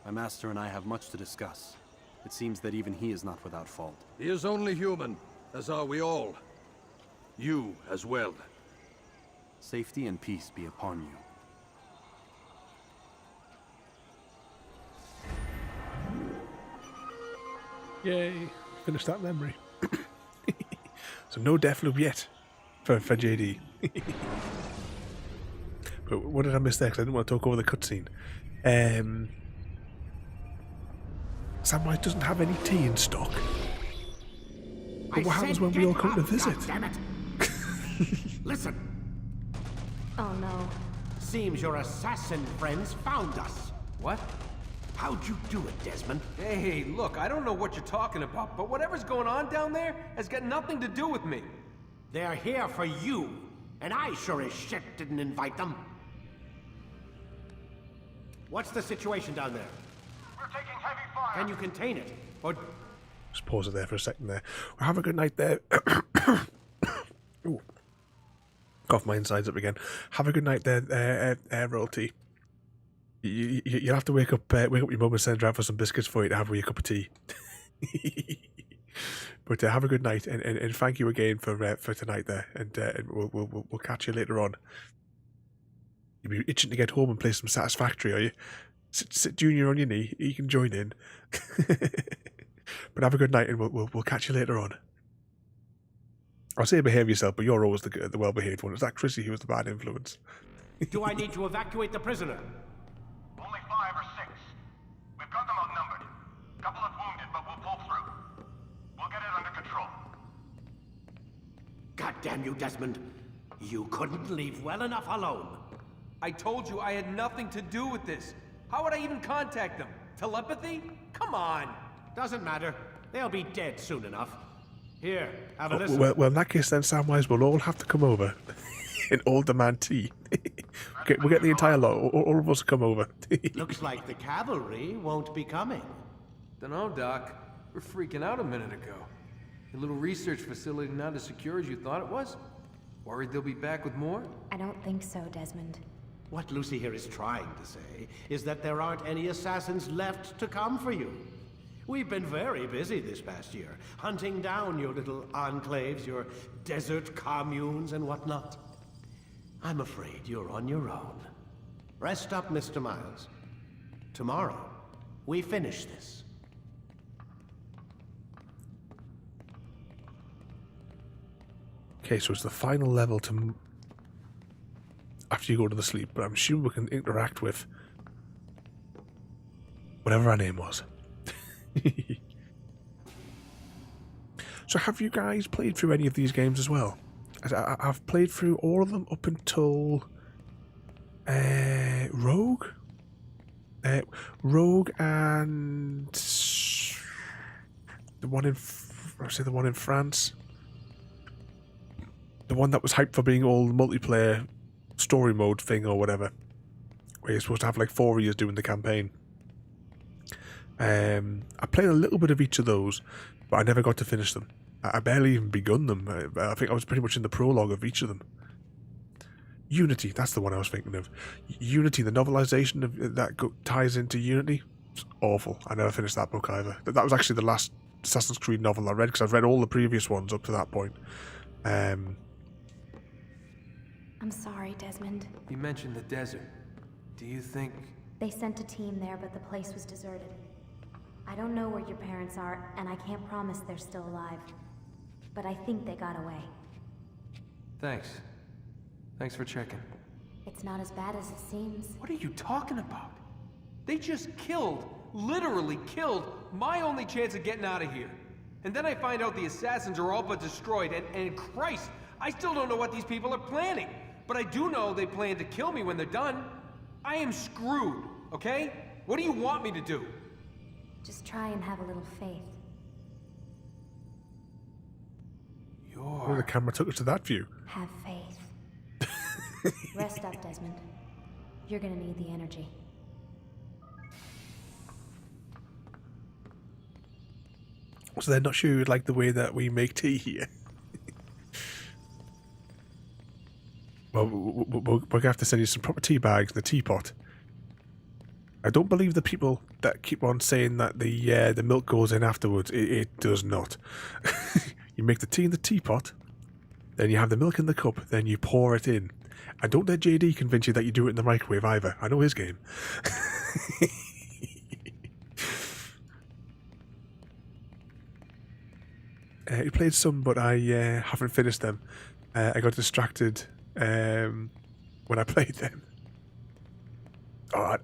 My master and I have much to discuss. It seems that even he is not without fault. He is only human, as are we all. You as well. Safety and peace be upon you. Yay. Finished that memory. So no death loop yet for JD. But what did I miss there? Because I didn't want to talk over the cutscene. Samwise doesn't have any tea in stock. But what happens when we all come to visit? Damn it! Listen, Oh no. seems your assassin friends found us. What? How'd you do it, Desmond? Hey, look, I don't know what you're talking about, but whatever's going on down there has got nothing to do with me. They're here for you, and I sure as shit didn't invite them. What's the situation down there? We're taking heavy fire. Can you contain it? Or Just pause it there for a second there. Well, have a good night there. Ooh. Cough my insides up again. Have a good night there, royalty. You'll have to wake up your mum and send her out for some biscuits for you to have with your cup of tea. But have a good night, and thank you again for tonight there, and we'll catch you later on. You'll be itching to get home and play some Satisfactory, are you? Sit Junior on your knee. You can join in. But have a good night, and we'll catch you later on. I'll say behave yourself, but you're always the well-behaved one. It's that Chrissy who was the bad influence. do I need to evacuate the prisoner? Only 5 or 6. We've got them outnumbered. Couple of wounded, but we'll pull through. We'll get it under control. God damn you, Desmond. You couldn't leave well enough alone. I told you I had nothing to do with this. How would I even contact them? Telepathy? Come on. Doesn't matter. They'll be dead soon enough. Here, have a listen. Well, in that case, then, Samwise, we'll all have to come over and all demand tea. We'll get the entire lot. All of us will come over. Looks like the cavalry won't be coming. Dunno, Doc. We're freaking out a minute ago. Your little research facility not as secure as you thought it was? Worried they'll be back with more? I don't think so, Desmond. What Lucy here is trying to say is that there aren't any assassins left to come for you. We've been very busy this past year, hunting down your little enclaves, your desert communes and whatnot. I'm afraid you're on your own. Rest up, Mr. Miles. Tomorrow, we finish this. Okay, so it's the final level to after you go to the sleep, but I'm assuming we can interact with whatever our name was. So have you guys played through any of these games as well? I've played through all of them up until Rogue? Rogue and the one in France. The one that was hyped for being all multiplayer story mode thing or whatever, where you're supposed to have like 4 years doing the campaign. I played a little bit of each of those, but I never got to finish them. I barely even begun them. I think I was pretty much in the prologue of each of them. Unity, that's the one I was thinking of. Unity, the novelization of that ties into Unity. It's awful. I never finished that book either. That was actually the last Assassin's Creed novel I read, because I've read all the previous ones up to that point. I'm sorry, Desmond. You mentioned the desert. Do you think... They sent a team there, but the place was deserted. I don't know where your parents are, and I can't promise they're still alive. But I think they got away. Thanks. Thanks for checking. It's not as bad as it seems. What are you talking about? They just killed, literally killed, my only chance of getting out of here. And then I find out the assassins are all but destroyed, and Christ, I still don't know what these people are planning. But I do know they plan to kill me when they're done. I am screwed, okay? What do you want me to do? Just try and have a little faith. Oh, the camera took us to that view. Have faith. Rest up, Desmond. You're gonna need the energy. So they're not sure you'd like the way that we make tea here. Well, we're going to have to send you some proper tea bags and a teapot. I don't believe the people that keep on saying that the milk goes in afterwards. It does not. You make the tea in the teapot, then you have the milk in the cup, then you pour it in. And don't let JD convince you that you do it in the microwave either. I know his game. He played some, but I haven't finished them. I got distracted when I played them. Oh,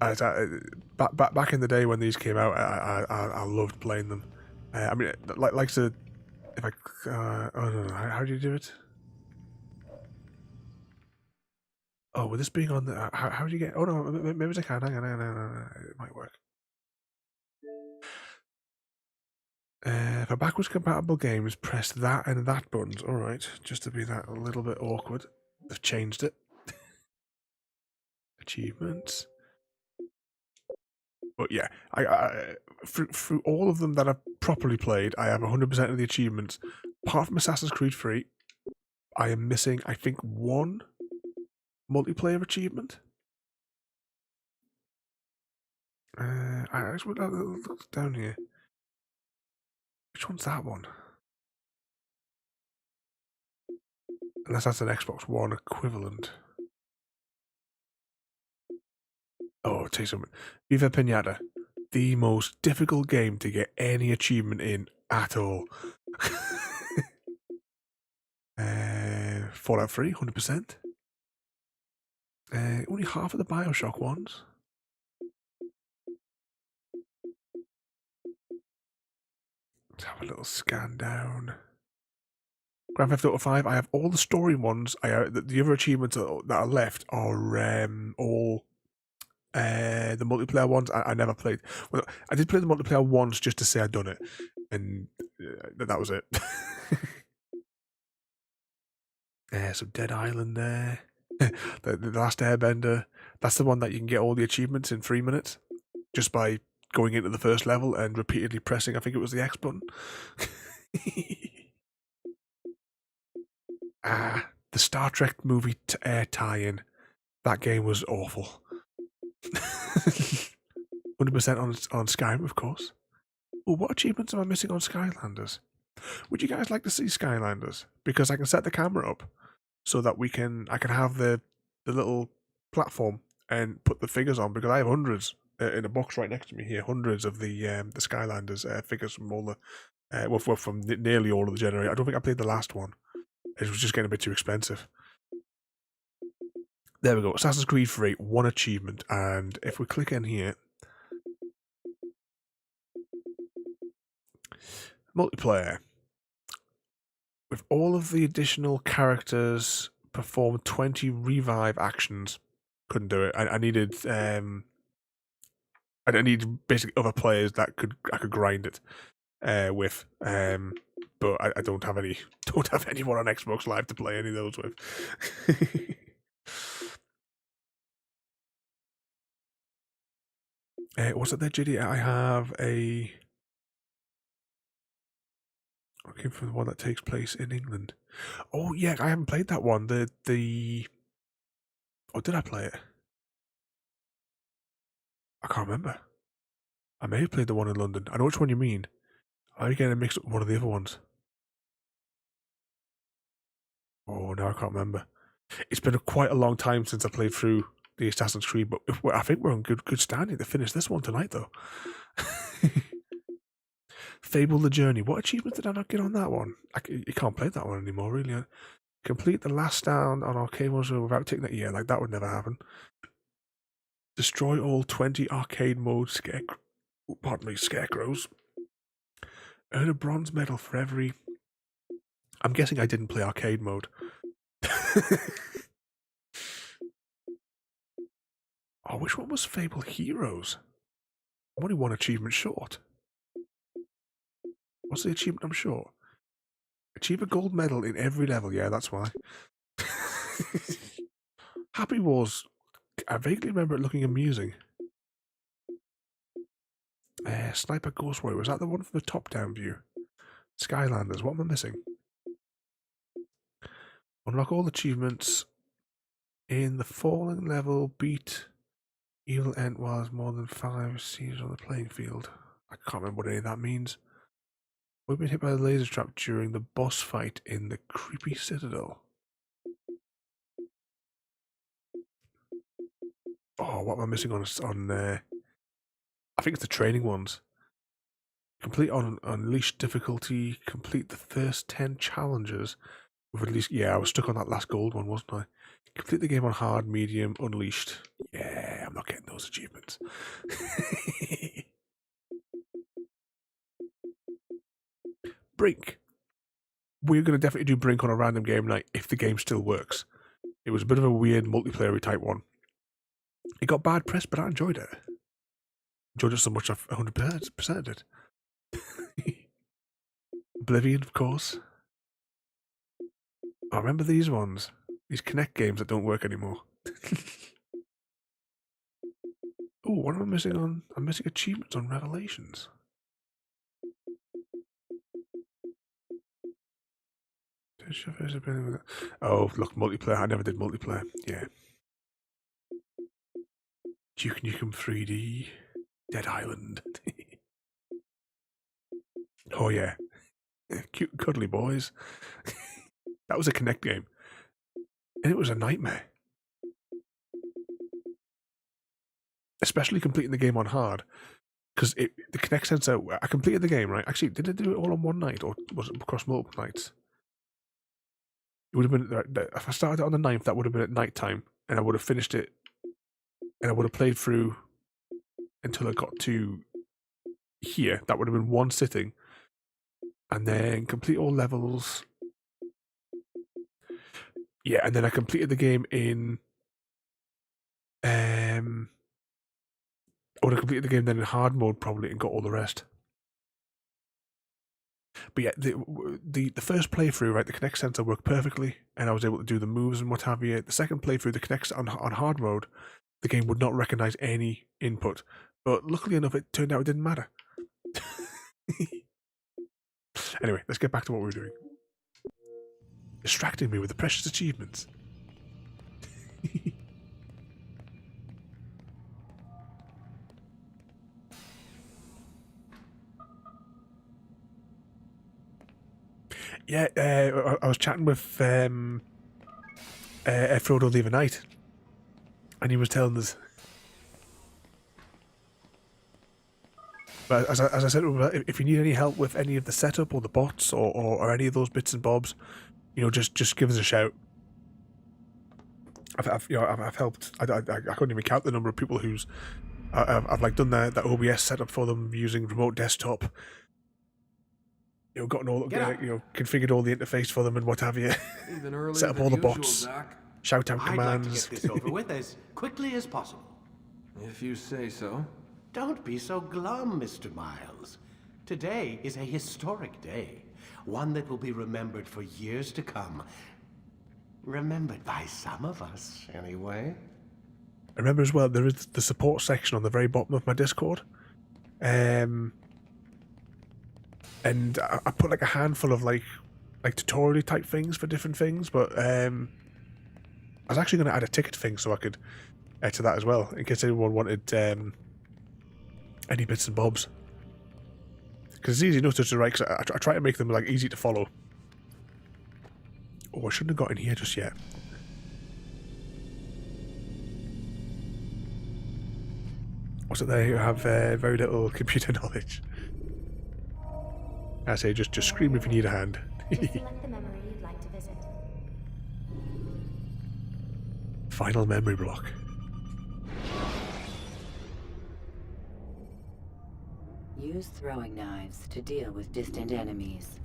back in the day when these came out, I loved playing them. I mean, like to, if I don't know, how do you do it? Oh, with this being on the, how do you get? Oh no, maybe I can. Hang on, it might work. For backwards compatible games, press that and that buttons. All right, just to be that a little bit awkward. They've changed it. Achievements. But yeah, I through all of them that I've properly played, I have 100% of the achievements. Apart from Assassin's Creed 3, I am missing, I think, one multiplayer achievement. I just look down here. Which one's that one? Unless that's an Xbox One equivalent. Oh, I'll tell you something. Viva Pinata. The most difficult game to get any achievement in at all. Fallout 3, 100%. Only half of the Bioshock ones. Let's have a little scan down. Grand Theft Auto 5, I have all the story ones. The other achievements that are left are all the multiplayer ones. I never played. Well, I did play the multiplayer once just to say I'd done it, and that was it. Some Dead Island there. the Last Airbender. That's the one that you can get all the achievements in 3 minutes just by going into the first level and repeatedly pressing, I think it was the X button. The Star Trek movie tie-in. That game was awful. 100% on Skyrim, of course. Oh, what achievements am I missing on Skylanders? Would you guys like to see Skylanders? Because I can set the camera up so that I can have the little platform and put the figures on, because I have hundreds in a box right next to me here, hundreds of the Skylanders figures from all the from nearly all of the generation. I don't think I played the last one. It was just getting a bit too expensive. There we go. Assassin's Creed 3, one achievement, and if we click in here, multiplayer. With all of the additional characters, perform 20 revive actions. Couldn't do it. I needed I needed basically other players that I could grind it with. But I don't have anyone on Xbox Live to play any of those with. What's it there, JD? I have a... Looking for the one that takes place in England. Oh yeah, I haven't played that one. Oh, did I play it? I can't remember. I may have played the one in London. I know which one you mean. I'm getting it mixed up with one of the other ones. Oh, no, I can't remember. It's been quite a long time since I played through the Assassin's Creed, but I think we're on good standing to finish this one tonight, though. Fable the Journey. What achievement did I not get on that one? You can't play that one anymore, really. Complete the last down on arcade ones without taking that. Yeah, like that would never happen. Destroy all 20 arcade mode scarecrows. Earn a bronze medal for every... I'm guessing I didn't play arcade mode. Oh, which one was Fable Heroes? I'm only one achievement short. What's the achievement I'm short? Achieve a gold medal in every level. Yeah, that's why. Happy Wars. I vaguely remember it looking amusing. Sniper Ghost Warrior. Was that the one from the top-down view? Skylanders. What am I missing? Unlock all achievements in the falling level. Beat Evil Ent while there's more than 5 scenes on the playing field. I can't remember what any of that means. We've been hit by a laser trap during the boss fight in the creepy citadel. Oh, what am I missing on I think it's the training ones. Complete on Unleashed difficulty. Complete the first 10 challenges with at least... Yeah, I was stuck on that last gold one, wasn't I? Complete the game on hard, medium, Unleashed. Yeah, I'm not getting those achievements. Brink. We're going to definitely do Brink on a random game night if the game still works. It was a bit of a weird multiplayer type one. It got bad press, but I enjoyed it. Enjoyed it so much I've 100%ed it. Oblivion, of course. I remember these ones. These Kinect games that don't work anymore. Oh, what am I missing on? I'm missing achievements on Revelations. Oh, look, multiplayer. I never did multiplayer. Yeah. Duke Nukem 3D. Dead Island. Oh, yeah. Cute and cuddly boys. That was a Kinect game. And it was a nightmare. Especially completing the game on hard. Because the Kinect sensor, I completed the game, right? Actually, did I do it all on one night? Or was it across multiple nights? It would have been, if I started it on the 9th, that would have been at night time. And I would have finished it. And I would have played through until I got to here. That would have been one sitting. And then complete all levels. Yeah, and then I completed the game in... I would have completed the game then in hard mode probably and got all the rest. But yeah, the first playthrough, right, the Kinect sensor worked perfectly, and I was able to do the moves and what have you. The second playthrough, the Kinect on hard mode, the game would not recognize any input. But luckily enough, it turned out it didn't matter. Anyway, let's get back to what we were doing. Distracting me with the precious achievements. Yeah, I was chatting with Frodo the other night, and he was telling us. But as I said, if you need any help with any of the setup or the bots or any of those bits and bobs, you know, just give us a shout. I've helped. I couldn't even count the number of people who's I've like done the OBS setup for them using remote desktop. You know, gotten all configured all the interface for them and what have you. Set up all the bots, shout out commands. I'd like to get this over with as quickly as possible. If you say so. Don't be so glum, Mr. Miles. Today is a historic day, one that will be remembered for years to come. Remembered by some of us, anyway. I remember as well, there is the support section on the very bottom of my Discord. And I put like a handful of like tutorial type things for different things, but I was actually going to add a ticket thing so I could add to that as well, in case anyone wanted any bits and bobs. Because it's easy enough to write, because I try to make them like easy to follow. Oh, I shouldn't have got in here just yet. Was it they who have very little computer knowledge? I say, just scream if you need a hand. Just select the memory you'd like to visit. Final memory block. Use throwing knives to deal with distant enemies.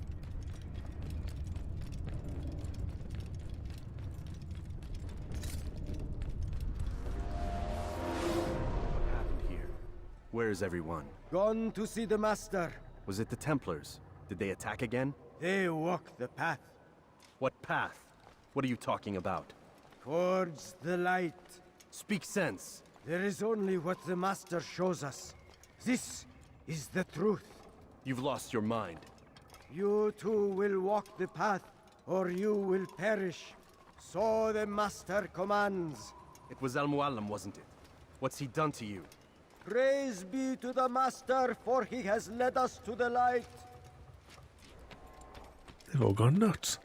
What happened here? Where is everyone? Gone to see the Master. Was it the Templars? Did they attack again? They walk the path What path? What are you talking about? towards the light. Speak sense. There is only what the Master shows us. This is the truth. You've lost your mind. You too will walk the path, or you will perish. So the Master commands. It was Al-Mualim, wasn't it? What's he done to you? Praise be to the Master, for he has led us to the light. They've all gone nuts.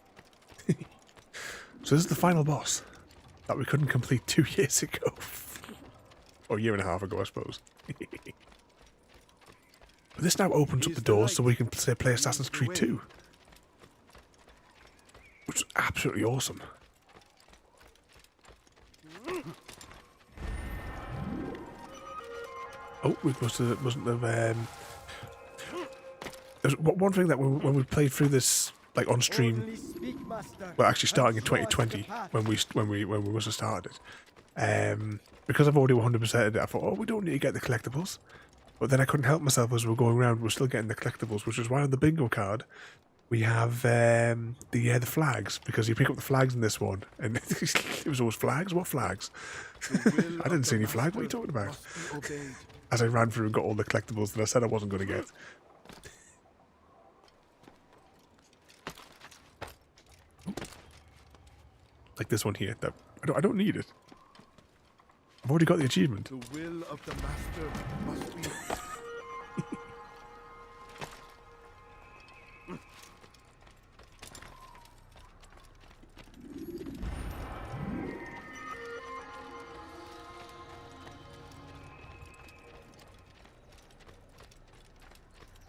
So this is the final boss that we couldn't complete 2 years ago. Or a year and a half ago, I suppose. But this now opens up the doors so we can play Assassin's Creed 2. Which is absolutely awesome. Oh, we wasn't have. There's one thing that when we played through this, like on stream, Only speak, Master, well, actually starting in and show us the 2020 path. when we must have started it. Because I've already 100%ed it, I thought, oh, we don't need to get the collectibles. But then I couldn't help myself as we were going around. We're still getting the collectibles, which is why on the bingo card we have the flags, because you pick up the flags in this one, and it was always flags. What flags? I didn't see any flags. What are you talking about? As I ran through and got all the collectibles that I said I wasn't going to get. Like this one here. That I don't need it. I've already got the achievement. The will of the Master must be...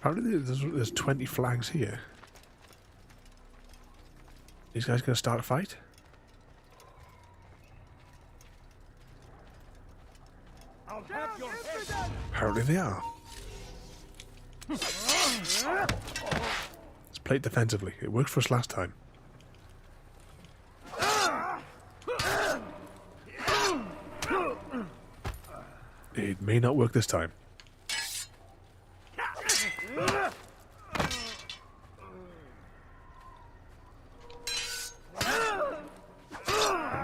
Apparently there's 20 flags here. These guys going to start a fight? Apparently they are. Let's play it defensively. It worked for us last time. It may not work this time.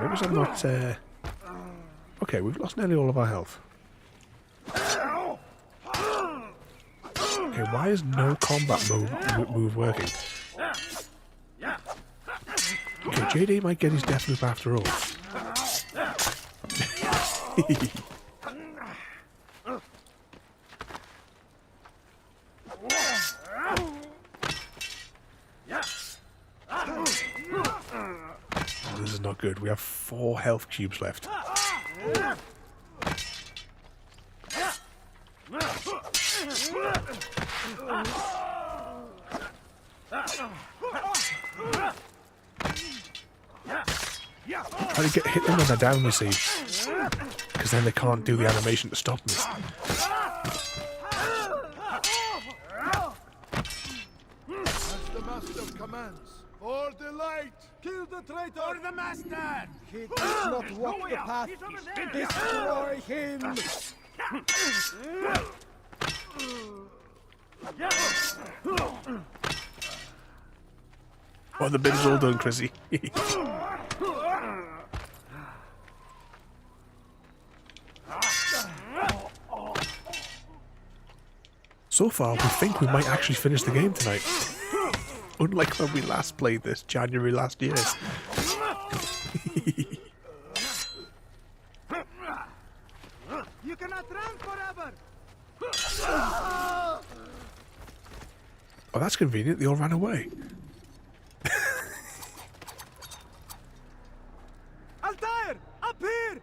Maybe I'm not... Okay, we've lost nearly all of our health. Okay, why is no combat move working? Okay, JD might get his death loop after all. Oh, this is not good. We have 4 health cubes left. Try to get hit them when they're down, you see, because then they can't do the animation to stop me. As the Master commands, for the light, kill the traitor! For the Master! He does not walk the path. Destroy him! Well, the bit's all done, Chrissy. So far, we think we might actually finish the game tonight. Unlike when we last played this, January last year. You cannot run forever! Oh, that's convenient. They all ran away. Altair! Up here!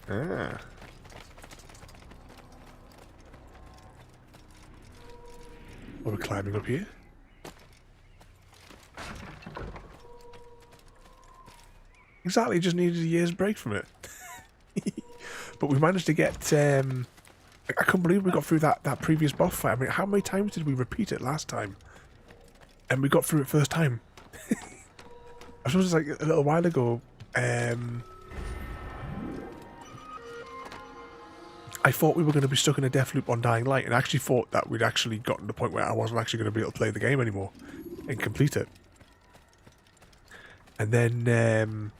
Ah. Or we're climbing up here. Exactly, just needed a year's break from it. But we managed to get... I can't believe we got through that previous boss fight. I mean, how many times did we repeat it last time? And we got through it first time. I suppose like a little while ago, I thought we were going to be stuck in a death loop on Dying Light, and I actually thought that we'd actually gotten to the point where I wasn't actually going to be able to play the game anymore and complete it. And then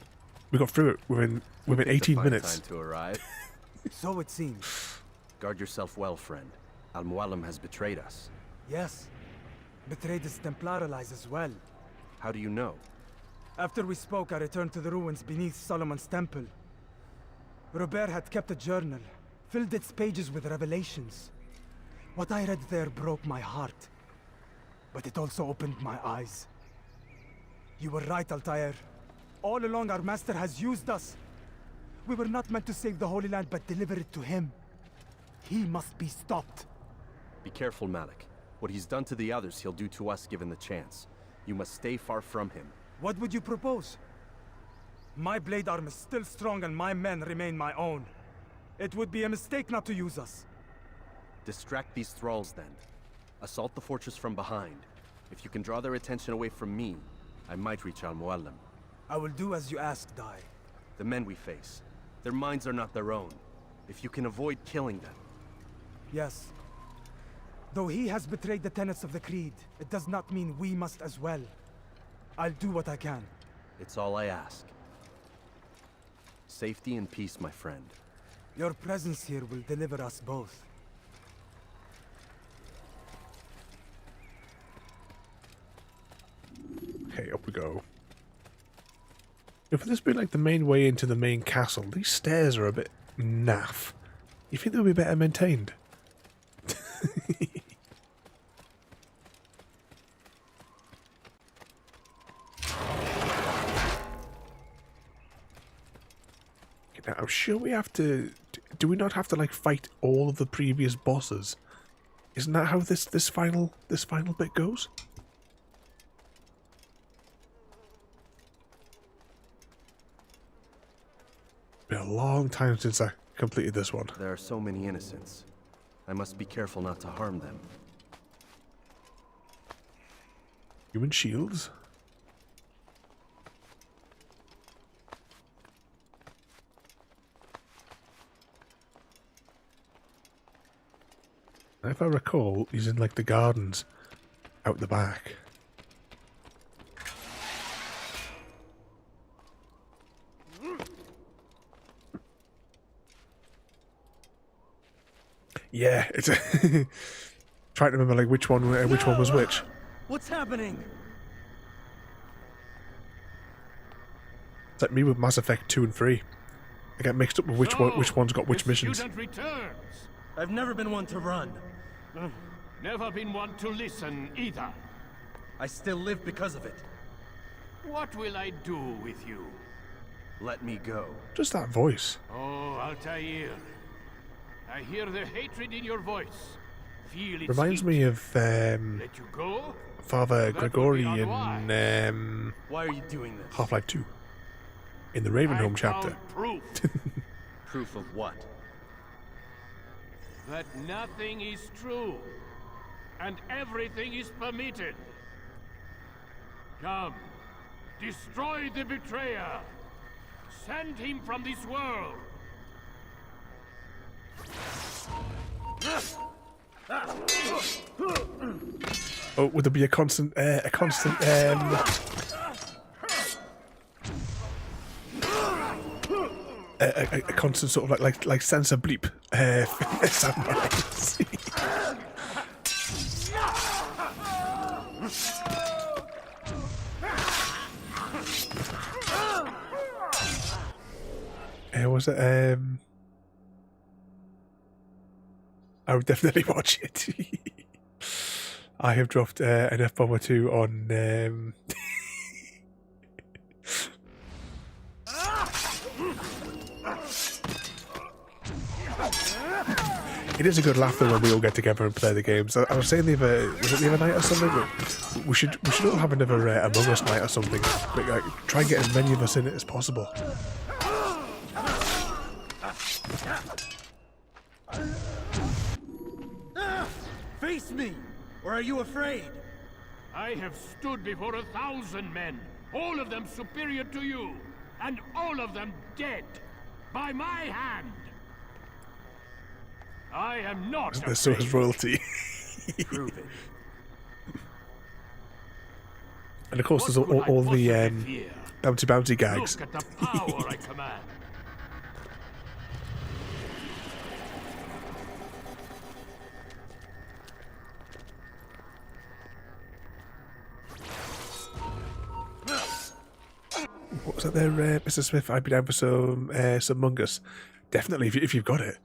we got through it within 18 minutes. Time to arrive. So it seems. Guard yourself well, friend. Al-Mualim has betrayed us. Yes. Betrayed his Templar allies as well. How do you know? After we spoke, I returned to the ruins beneath Solomon's temple. Robert had kept a journal, filled its pages with revelations. What I read there broke my heart. But it also opened my eyes. You were right, Altair. All along our master has used us. We were not meant to save the Holy Land, but deliver it to him. He must be stopped. Be careful, Malik. What he's done to the others, he'll do to us given the chance. You must stay far from him. What would you propose? My blade arm is still strong and my men remain my own. It would be a mistake not to use us. Distract these thralls then. Assault the fortress from behind. If you can draw their attention away from me, I might reach Al-Mualim. I will do as you ask, Dai. The men we face, their minds are not their own. If you can avoid killing them. Yes. Though he has betrayed the tenets of the Creed, it does not mean we must as well. I'll do what I can. It's all I ask. Safety and peace, my friend. Your presence here will deliver us both. Okay, up we go. If this be like the main way into the main castle, these stairs are a bit naff. You think they'll be better maintained? Now, I'm sure we have to... Do we not have to, like, fight all of the previous bosses? Isn't that how this final bit goes? Been a long time since I completed this one. There are so many innocents. I must be careful not to harm them. Human shields? If I recall, he's in like the gardens out the back. Yeah, it's trying to remember like which one was which. What's happening? It's like me with Mass Effect 2 and 3. I get mixed up with which one's got which missions. Student returns. I've never been one to run. Never been one to listen either. I still live because of it. What will I do with you? Let me go. Just that voice. Oh, Altair. I hear the hatred in your voice. Feel it. Reminds me of Let you go? Father That Gregory would be in Why are you doing this? Half-Life 2. In the Ravenholm chapter. Proof. Proof of what? That nothing is true. And everything is permitted. Come. Destroy the betrayer. Send him from this world. Oh, would there be a constant sort of like sensor bleep samurais? Was it I would definitely watch it. I have dropped an F-bomb or two on It is a good laugh though when we all get together and play the games. I was saying was it the other night or something? But we should all have another Among Us night or something. Like, try and get as many of us in it as possible. Face me, or are you afraid? I have stood before 1,000 men, all of them superior to you, and all of them dead, by my hand. I am not afraid. So is royalty. Prove it. And of course, there's all the bounty gags. Look at the power I command. What was that there, Mr. Smith? I'd be down for some Mungus. Definitely, if you've got it.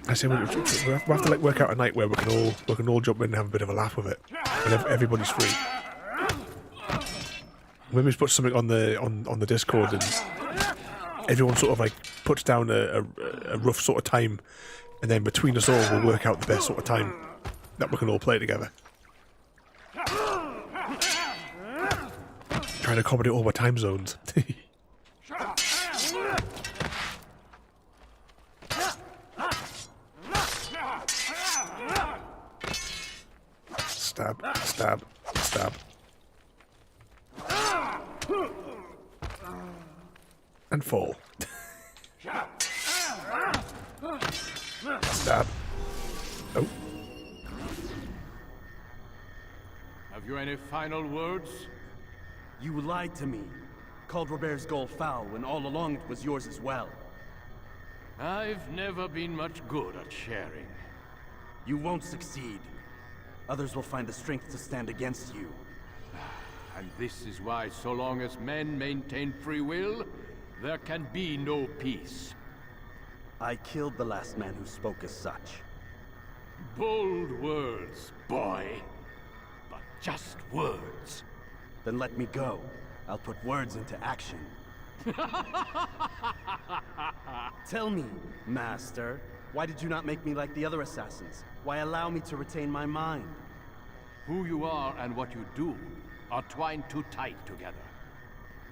I say we'll have to like work out a night where we can all jump in and have a bit of a laugh with it, and everybody's free. Maybe just put something on the Discord, and everyone sort of like puts down a rough sort of time, and then between us all we'll work out the best sort of time that we can all play together. Trying to accommodate all my time zones. Stab, stab, stab. And fall. Stab. Oh. Have you any final words? You lied to me. Called Robert's goal foul when all along it was yours as well. I've never been much good at sharing. You won't succeed. Others will find the strength to stand against you. And this is why, so long as men maintain free will, there can be no peace. I killed the last man who spoke as such. Bold words, boy. But just words. Then let me go. I'll put words into action. Tell me, Master, why did you not make me like the other assassins? Why allow me to retain my mind? Who you are and what you do are twined too tight together.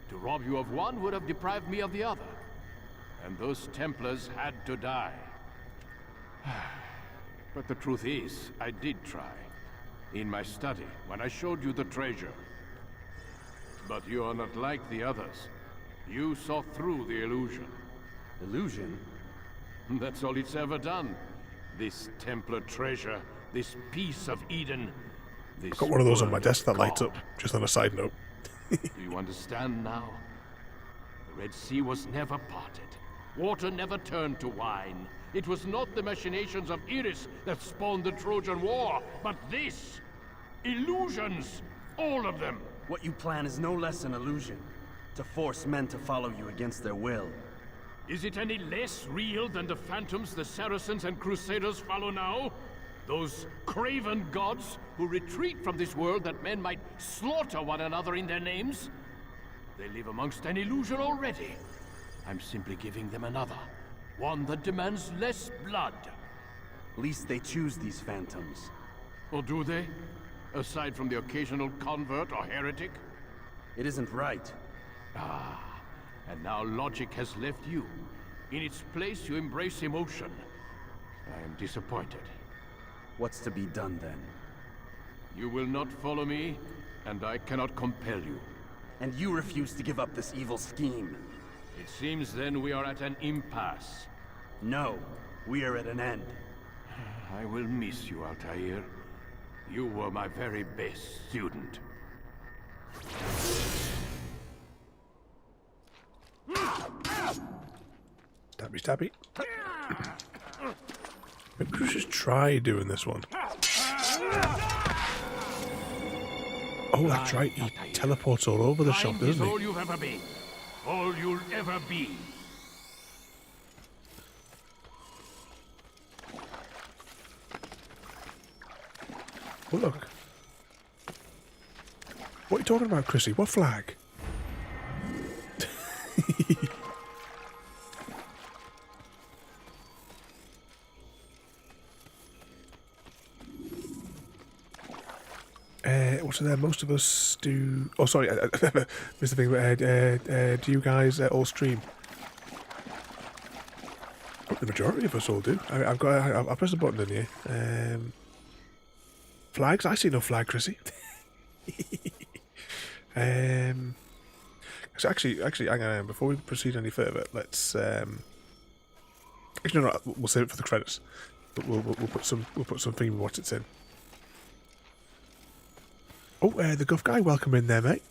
To rob you of one would have deprived me of the other. And those Templars had to die. But the truth is, I did try. In my study, when I showed you the treasure. But you are not like the others. You saw through the illusion. Illusion? That's all it's ever done. This Templar treasure, this piece of Eden, this I've got one of those on my desk that lights up, just on a side note. Do you understand now? The Red Sea was never parted. Water never turned to wine. It was not the machinations of Iris that spawned the Trojan War, but this! Illusions! All of them! What you plan is no less an illusion. To force men to follow you against their will. Is it any less real than the phantoms the Saracens and Crusaders follow now? Those craven gods who retreat from this world that men might slaughter one another in their names? They live amongst an illusion already. I'm simply giving them another. One that demands less blood. Least they choose these phantoms. Or do they? Aside from the occasional convert or heretic? It isn't right. Ah, and now logic has left you. In its place, you embrace emotion. I am disappointed. What's to be done then? You will not follow me, and I cannot compel you. And you refuse to give up this evil scheme. It seems then we are at an impasse. No, we are at an end. I will miss you, Altair. You were my very best student. Stabby, stabby. Maybe we should just try doing this one. Oh, that's right. He teleports all over the shop, doesn't he? All you've ever been. All you'll ever be. Oh, look. What are you talking about, Chrissy? What flag? What's there? Most of us do. Oh, sorry, Mr. Thing. Do you guys all stream? Oh, the majority of us all do. I'll press the button in here. Flags? I see no flag, Chrissy. Actually, hang on. Before we proceed any further, let's. Actually, no, we'll save it for the credits. But we'll put something what it's in. Oh, the Guff guy, welcome in there, mate.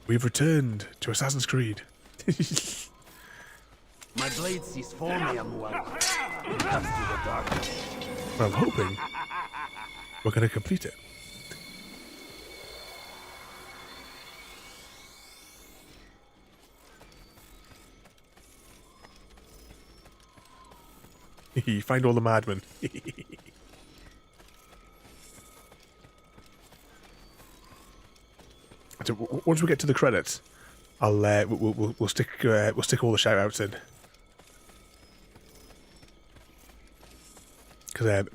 We've returned to Assassin's Creed. My blade sees formium well. It comes to the darkness. Well, I'm hoping we're going to complete it. Find all the madmen. So once we get to the credits, I'll we'll stick all the shout outs in. Because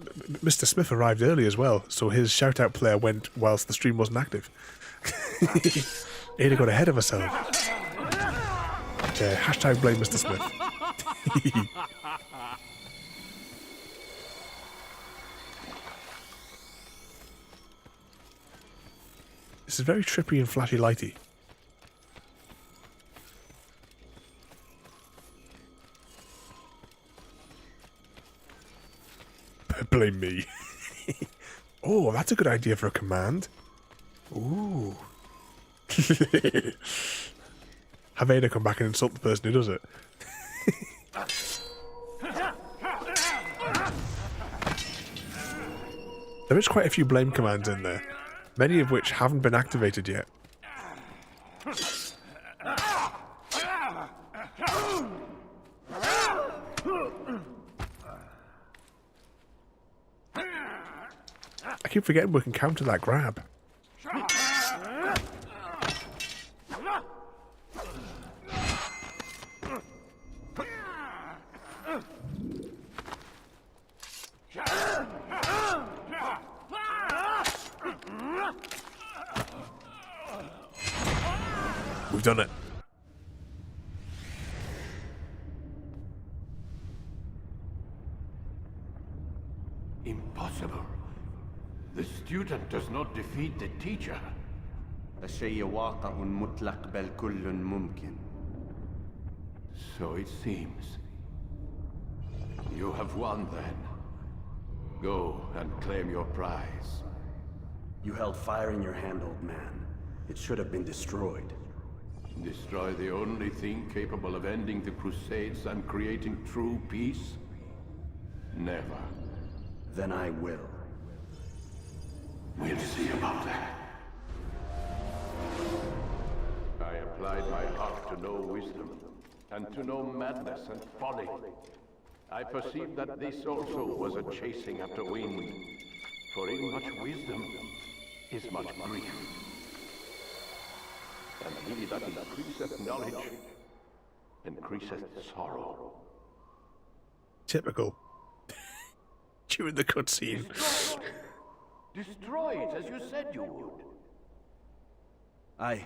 Mr. Smith arrived early as well, so his shout out player went whilst the stream wasn't active. Ada got ahead of herself. Hashtag blame Mr. Smith. This is very trippy and flashy lighty. Blame me. Oh, that's a good idea for a command. Ooh. Have Ada come back and insult the person who does it. There is quite a few blame commands in there, many of which haven't been activated yet. I keep forgetting we can counter that grab. We've done it. Impossible. The student does not defeat the teacher. الشيء واقع مطلق بل كل ممكن. So it seems. You have won then. Go and claim your prize. You held fire in your hand, old man. It should have been destroyed. Destroy the only thing capable of ending the Crusades and creating true peace? Never. Then I will. We'll see about that. I applied my heart to know wisdom, and to know madness and folly. I perceived that this also was a chasing after wind, for in much wisdom is much grief. And he that increaseth knowledge increaseth sorrow. Typical. During the cutscene. Destroy it as you said you would. I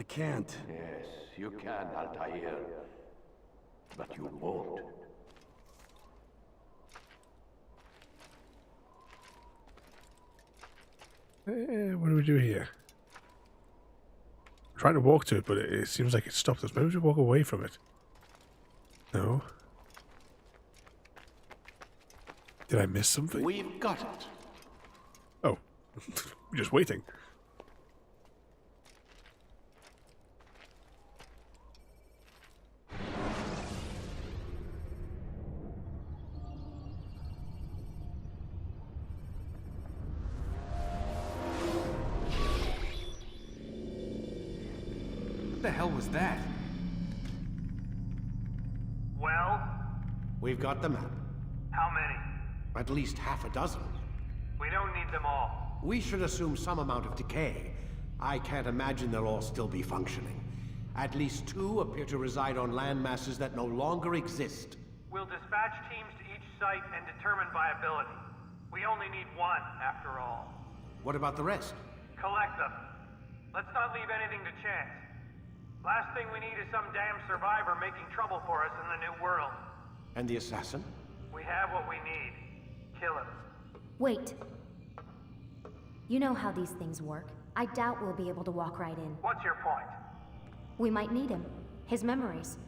can't. Yes, you can, Altair. But you won't. What do we do here? I'm trying to walk to it, but it seems like it stopped us. Maybe we should walk away from it. No. Did I miss something? We've got it. Oh. We're just waiting. What the hell was that? Well? We've got the map. How many? At least half a dozen. We don't need them all. We should assume some amount of decay. I can't imagine they'll all still be functioning. At least 2 appear to reside on land masses that no longer exist. We'll dispatch teams to each site and determine viability. We only need one, after all. What about the rest? Collect them. Let's not leave anything to chance. Last thing we need is some damn survivor making trouble for us in the new world. And the assassin? We have what we need. Kill him. Wait. You know how these things work. I doubt we'll be able to walk right in. What's your point? We might need him. His memories.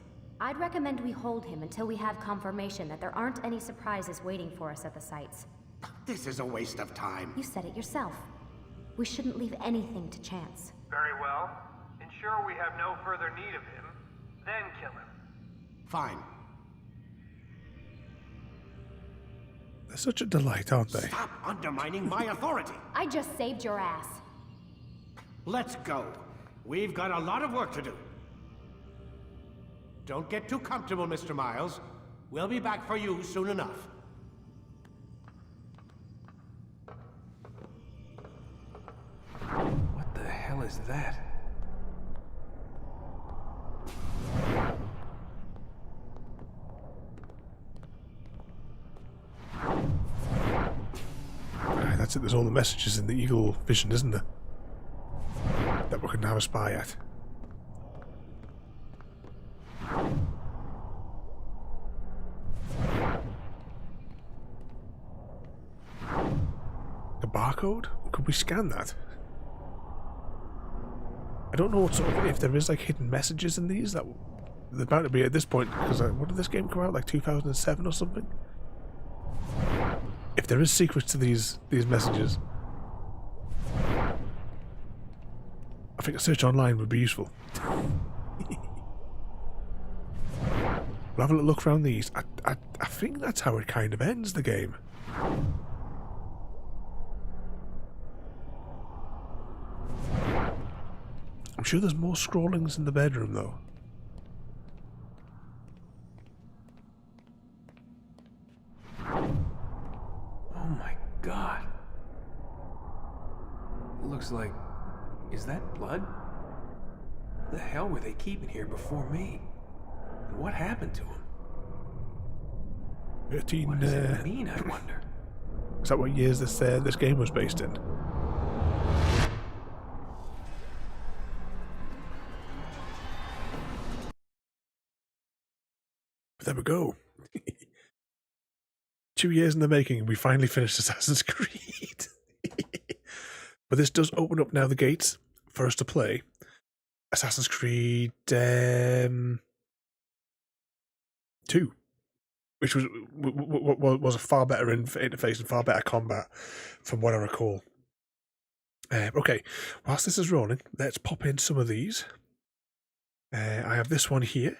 I'd recommend we hold him until we have confirmation that there aren't any surprises waiting for us at the sites. This is a waste of time. You said it yourself. We shouldn't leave anything to chance. Very well. Ensure we have no further need of him, then kill him. Fine. They're such a delight, aren't they? Stop undermining my authority. I just saved your ass. Let's go. We've got a lot of work to do. Don't get too comfortable, Mr. Miles. We'll be back for you soon enough. What the hell is that? Right, that's it. There's all the messages in the Eagle Vision, isn't there? That we can have a spy at. A barcode? Could we scan that? I don't know what sort of, if there is like hidden messages in these that they're bound to be at this point, because when did this game come out? Like 2007 or something? If there is secrets to these messages, I think a search online would be useful. We'll have a little look around these. I think that's how it kind of ends the game. I'm sure there's more scrollings in the bedroom though. Oh my god. It looks like... Is that blood? What the hell were they keeping here before me? And what happened to him? 13, what does it mean, I wonder? Is that what years this game was based in? But there we go. 2 years in the making and we finally finished Assassin's Creed. But this does open up now the gates for us to play Assassin's Creed 2, which was a far better interface and far better combat from what I recall. Okay, whilst this is rolling, let's pop in some of these. I have this one here.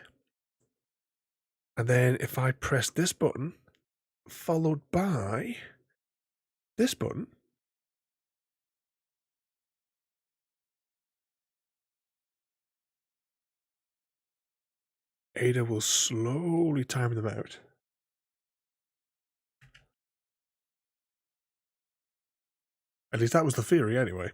And then if I press this button, followed by this button, Ada will slowly time them out. At least that was the theory anyway.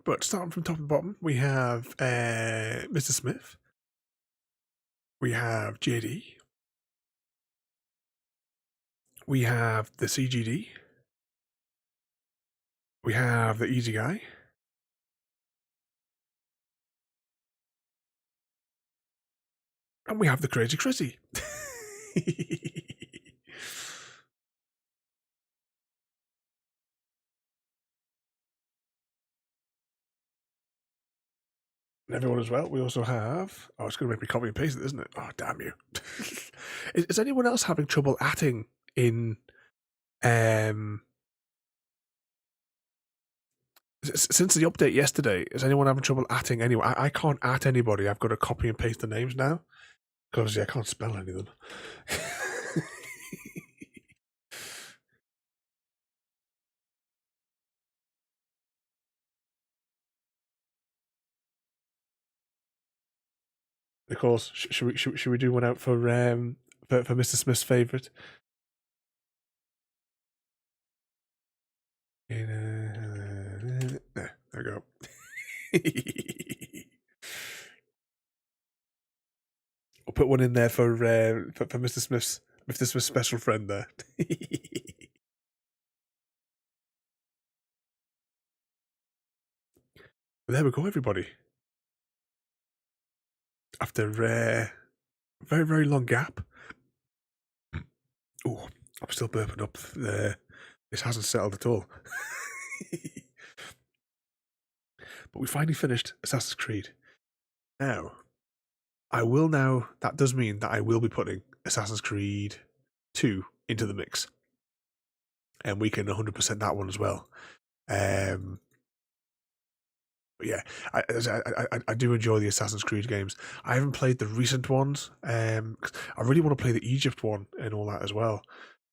But starting from top and bottom, we have Mr. Smith. We have JD. We have the CGD. We have the Easy Guy. And we have the Crazy Chrissy. And everyone as well. We also have... Oh, it's going to make me copy and paste it, isn't it? Oh, damn you. Is anyone else having trouble atting in... Since the update yesterday, is anyone having trouble atting anyway? I can't at anybody. I've got to copy and paste the names now. Because, I can't spell any of them. Of course, should we do one out for Mr. Smith's favourite? There we go. We'll put one in there for Mr. Smith's special friend there. There we go, everybody. After a very, very long gap. Oh, I'm still burping up. This hasn't settled at all. But we finally finished Assassin's Creed. Now, that does mean that I will be putting Assassin's Creed 2 into the mix. And we can 100% that one as well. But yeah, I do enjoy the Assassin's Creed games. I haven't played the recent ones. I really want to play the Egypt one and all that as well.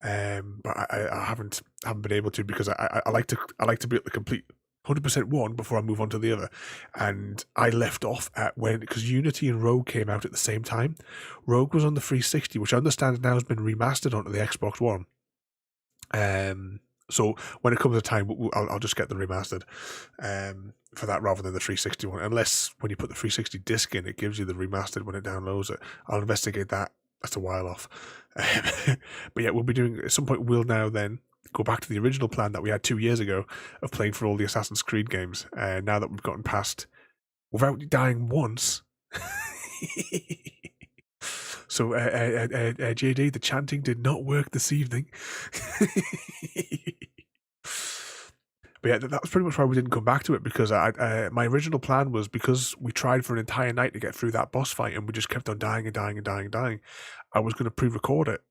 But I haven't been able to because I like to be at the complete 100% one before I move on to the other. And I left off at because Unity and Rogue came out at the same time. Rogue was on the 360, which I understand now has been remastered onto the Xbox One. So when it comes to time, I'll just get the remastered for that rather than the 360 one. Unless when you put the 360 disc in, it gives you the remastered when it downloads it. I'll investigate that. That's a while off. But yeah, we'll be doing at some point. We'll now then go back to the original plan that we had 2 years ago of playing for all the Assassin's Creed games. Now that we've gotten past without dying once. So, JD, the chanting did not work this evening. But yeah, that was pretty much why we didn't come back to it, because my original plan was, because we tried for an entire night to get through that boss fight and we just kept on dying and dying and dying and dying, I was going to pre-record it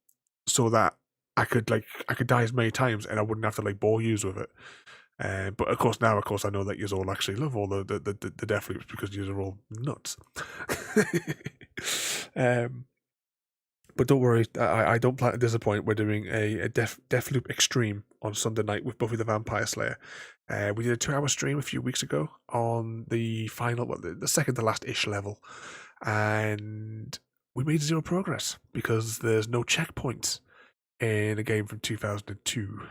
so that I could die as many times and I wouldn't have to bore you with it. But of course I know that you all actually love all the death loops because you are all nuts. But don't worry, I don't plan to disappoint. We're doing a Deathloop Extreme on Sunday night with Buffy the Vampire Slayer. We did a 2-hour stream a few weeks ago on the final, the second to last-ish level. And we made 0 progress because there's no checkpoints in a game from 2002.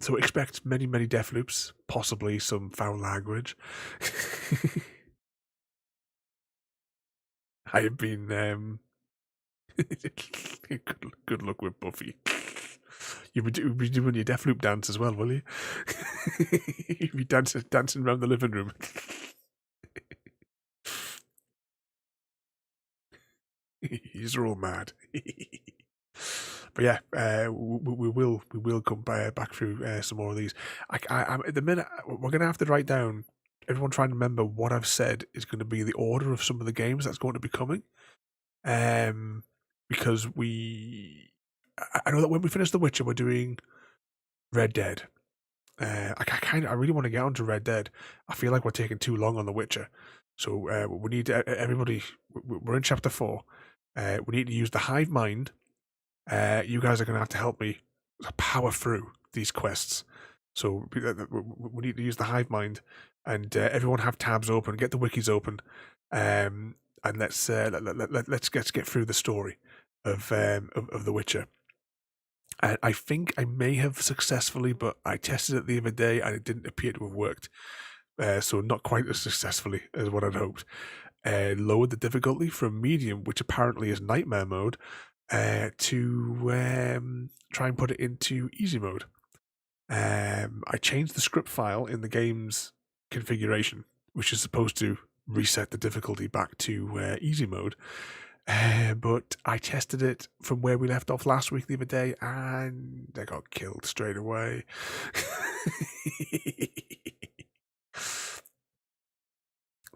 So expect many, many death loops, possibly some foul language. I have been good luck with Buffy. You'll be doing your Deathloop dance as well, will you? You'll be dancing around the living room. You're all mad. But yeah, we will come back through some more of these. I'm at the minute we're gonna have to write down. Everyone try and remember what I've said is going to be the order of some of the games that's going to be coming. Because I know that when we finish The Witcher, we're doing Red Dead. I really want to get onto Red Dead. I feel like we're taking too long on The Witcher. So we need everybody. We're in chapter 4. We need to use the hive mind. You guys are going to have to help me power through these quests. So we need to use the hive mind, and everyone have tabs open, get the wikis open, and let's get through the story of The Witcher. And I think I may have successfully, but I tested it the other day and it didn't appear to have worked. So not quite as successfully as what I'd hoped. Lowered the difficulty from medium, which apparently is nightmare mode, to try and put it into easy mode. I changed the script file in the game's configuration, which is supposed to reset the difficulty back to easy mode. But I tested it from where we left off last week the other day, and I got killed straight away.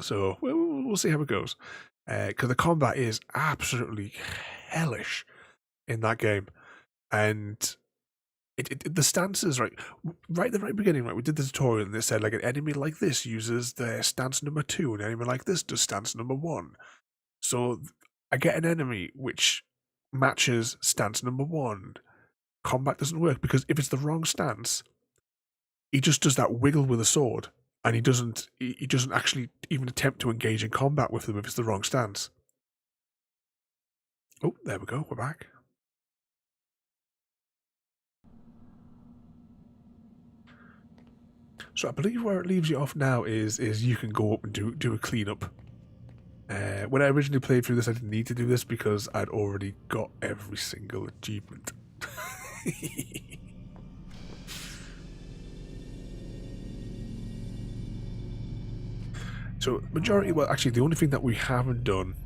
So we'll see how it goes. Because the combat is absolutely hellish in that game. And the stances, right at the very beginning, right, we did the tutorial and it said an enemy like this uses their stance number 2, and an enemy like this does stance number 1. So I get an enemy which matches stance number 1. Combat doesn't work because if it's the wrong stance, he just does that wiggle with a sword, and he doesn't actually even attempt to engage in combat with them if it's the wrong stance. Oh, there we go. We're back. So I believe where it leaves you off now is you can go up and do a cleanup. When I originally played through this, I didn't need to do this because I'd already got every single achievement. So majority, well, actually, the only thing that we haven't done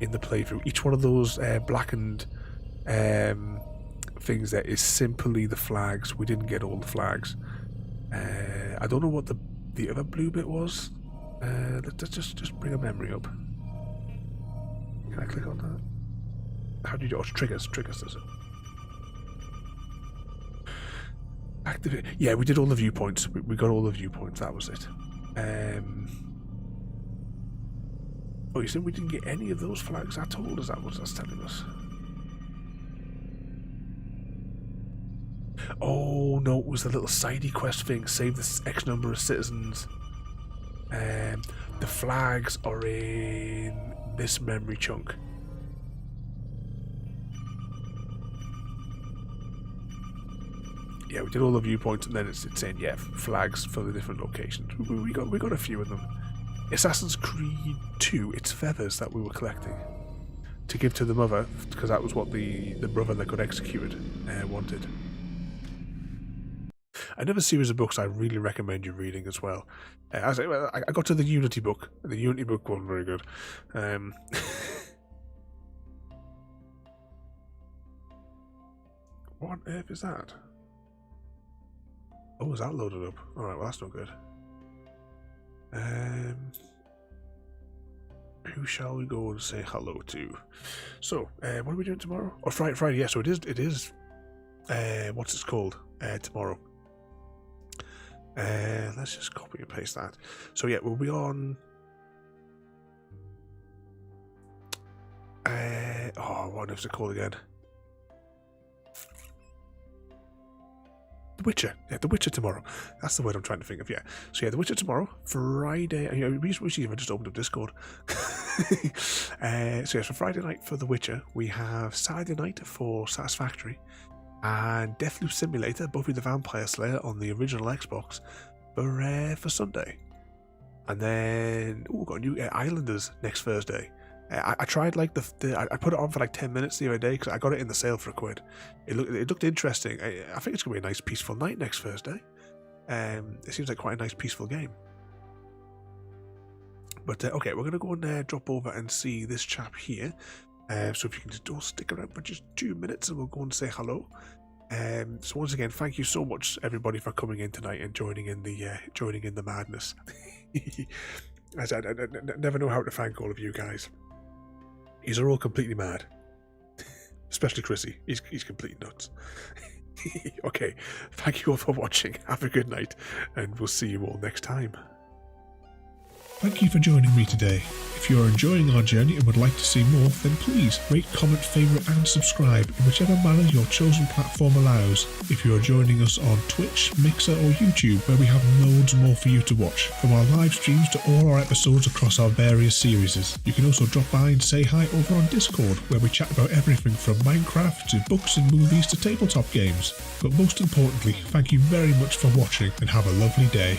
in the playthrough, each one of those blackened things there is simply the flags. We didn't get all the flags. I don't know what the other blue bit was. Let's just bring a memory up. Can I click on that? How do you do it? Oh, triggers does it. Activate. Yeah, we did all the viewpoints. We got all the viewpoints, that was it. Oh, you said we didn't get any of those flags at all? Is that what that's telling us? Oh, no, it was the little sidey quest thing. Save this X number of citizens. The flags are in this memory chunk. Yeah, we did all the viewpoints, and then it's saying, yeah, flags for the different locations. We got a few of them. Assassin's Creed 2, it's feathers that we were collecting to give to the mother, because that was what the brother that got executed wanted. Another series of books I really recommend you reading as well. I got to the Unity book. The Unity book wasn't very good. What on earth is that? Oh, is that loaded up? Alright, well that's not good. Who shall we go and say hello to? So, what are we doing tomorrow? Oh, Friday, yeah, so it is what's it called? Tomorrow. Let's just copy and paste that. So yeah, we'll be on what is it called again? The Witcher. Yeah, The Witcher tomorrow. That's the word I'm trying to think of, yeah. So yeah, The Witcher tomorrow. Friday, you know, we even just opened up Discord. So yeah, so Friday night for The Witcher. We have Saturday night for Satisfactory. And Deathloop Simulator, Buffy the Vampire Slayer on the original Xbox for Sunday. And then, we've got a new Islanders next Thursday. I tried like I put it on for like 10 minutes the other day because I got it in the sale for £1. It looked interesting. I think it's going to be a nice peaceful night next Thursday. It seems like quite a nice peaceful game. But okay, we're going to go and drop over and see this chap here. So if you can just all stick around for just 2 minutes and we'll go and say hello. So once again, thank you so much everybody for coming in tonight and joining in the madness. As I never know how to thank all of you guys. These are all completely mad. Especially Chrissy. He's completely nuts. Okay, thank you all for watching. Have a good night, and we'll see you all next time. Thank you for joining me today. If you are enjoying our journey and would like to see more, then please rate, comment, favourite and subscribe in whichever manner your chosen platform allows. If you are joining us on Twitch, Mixer or YouTube, where we have loads more for you to watch, from our live streams to all our episodes across our various series. You can also drop by and say hi over on Discord, where we chat about everything from Minecraft to books and movies to tabletop games. But most importantly, thank you very much for watching and have a lovely day.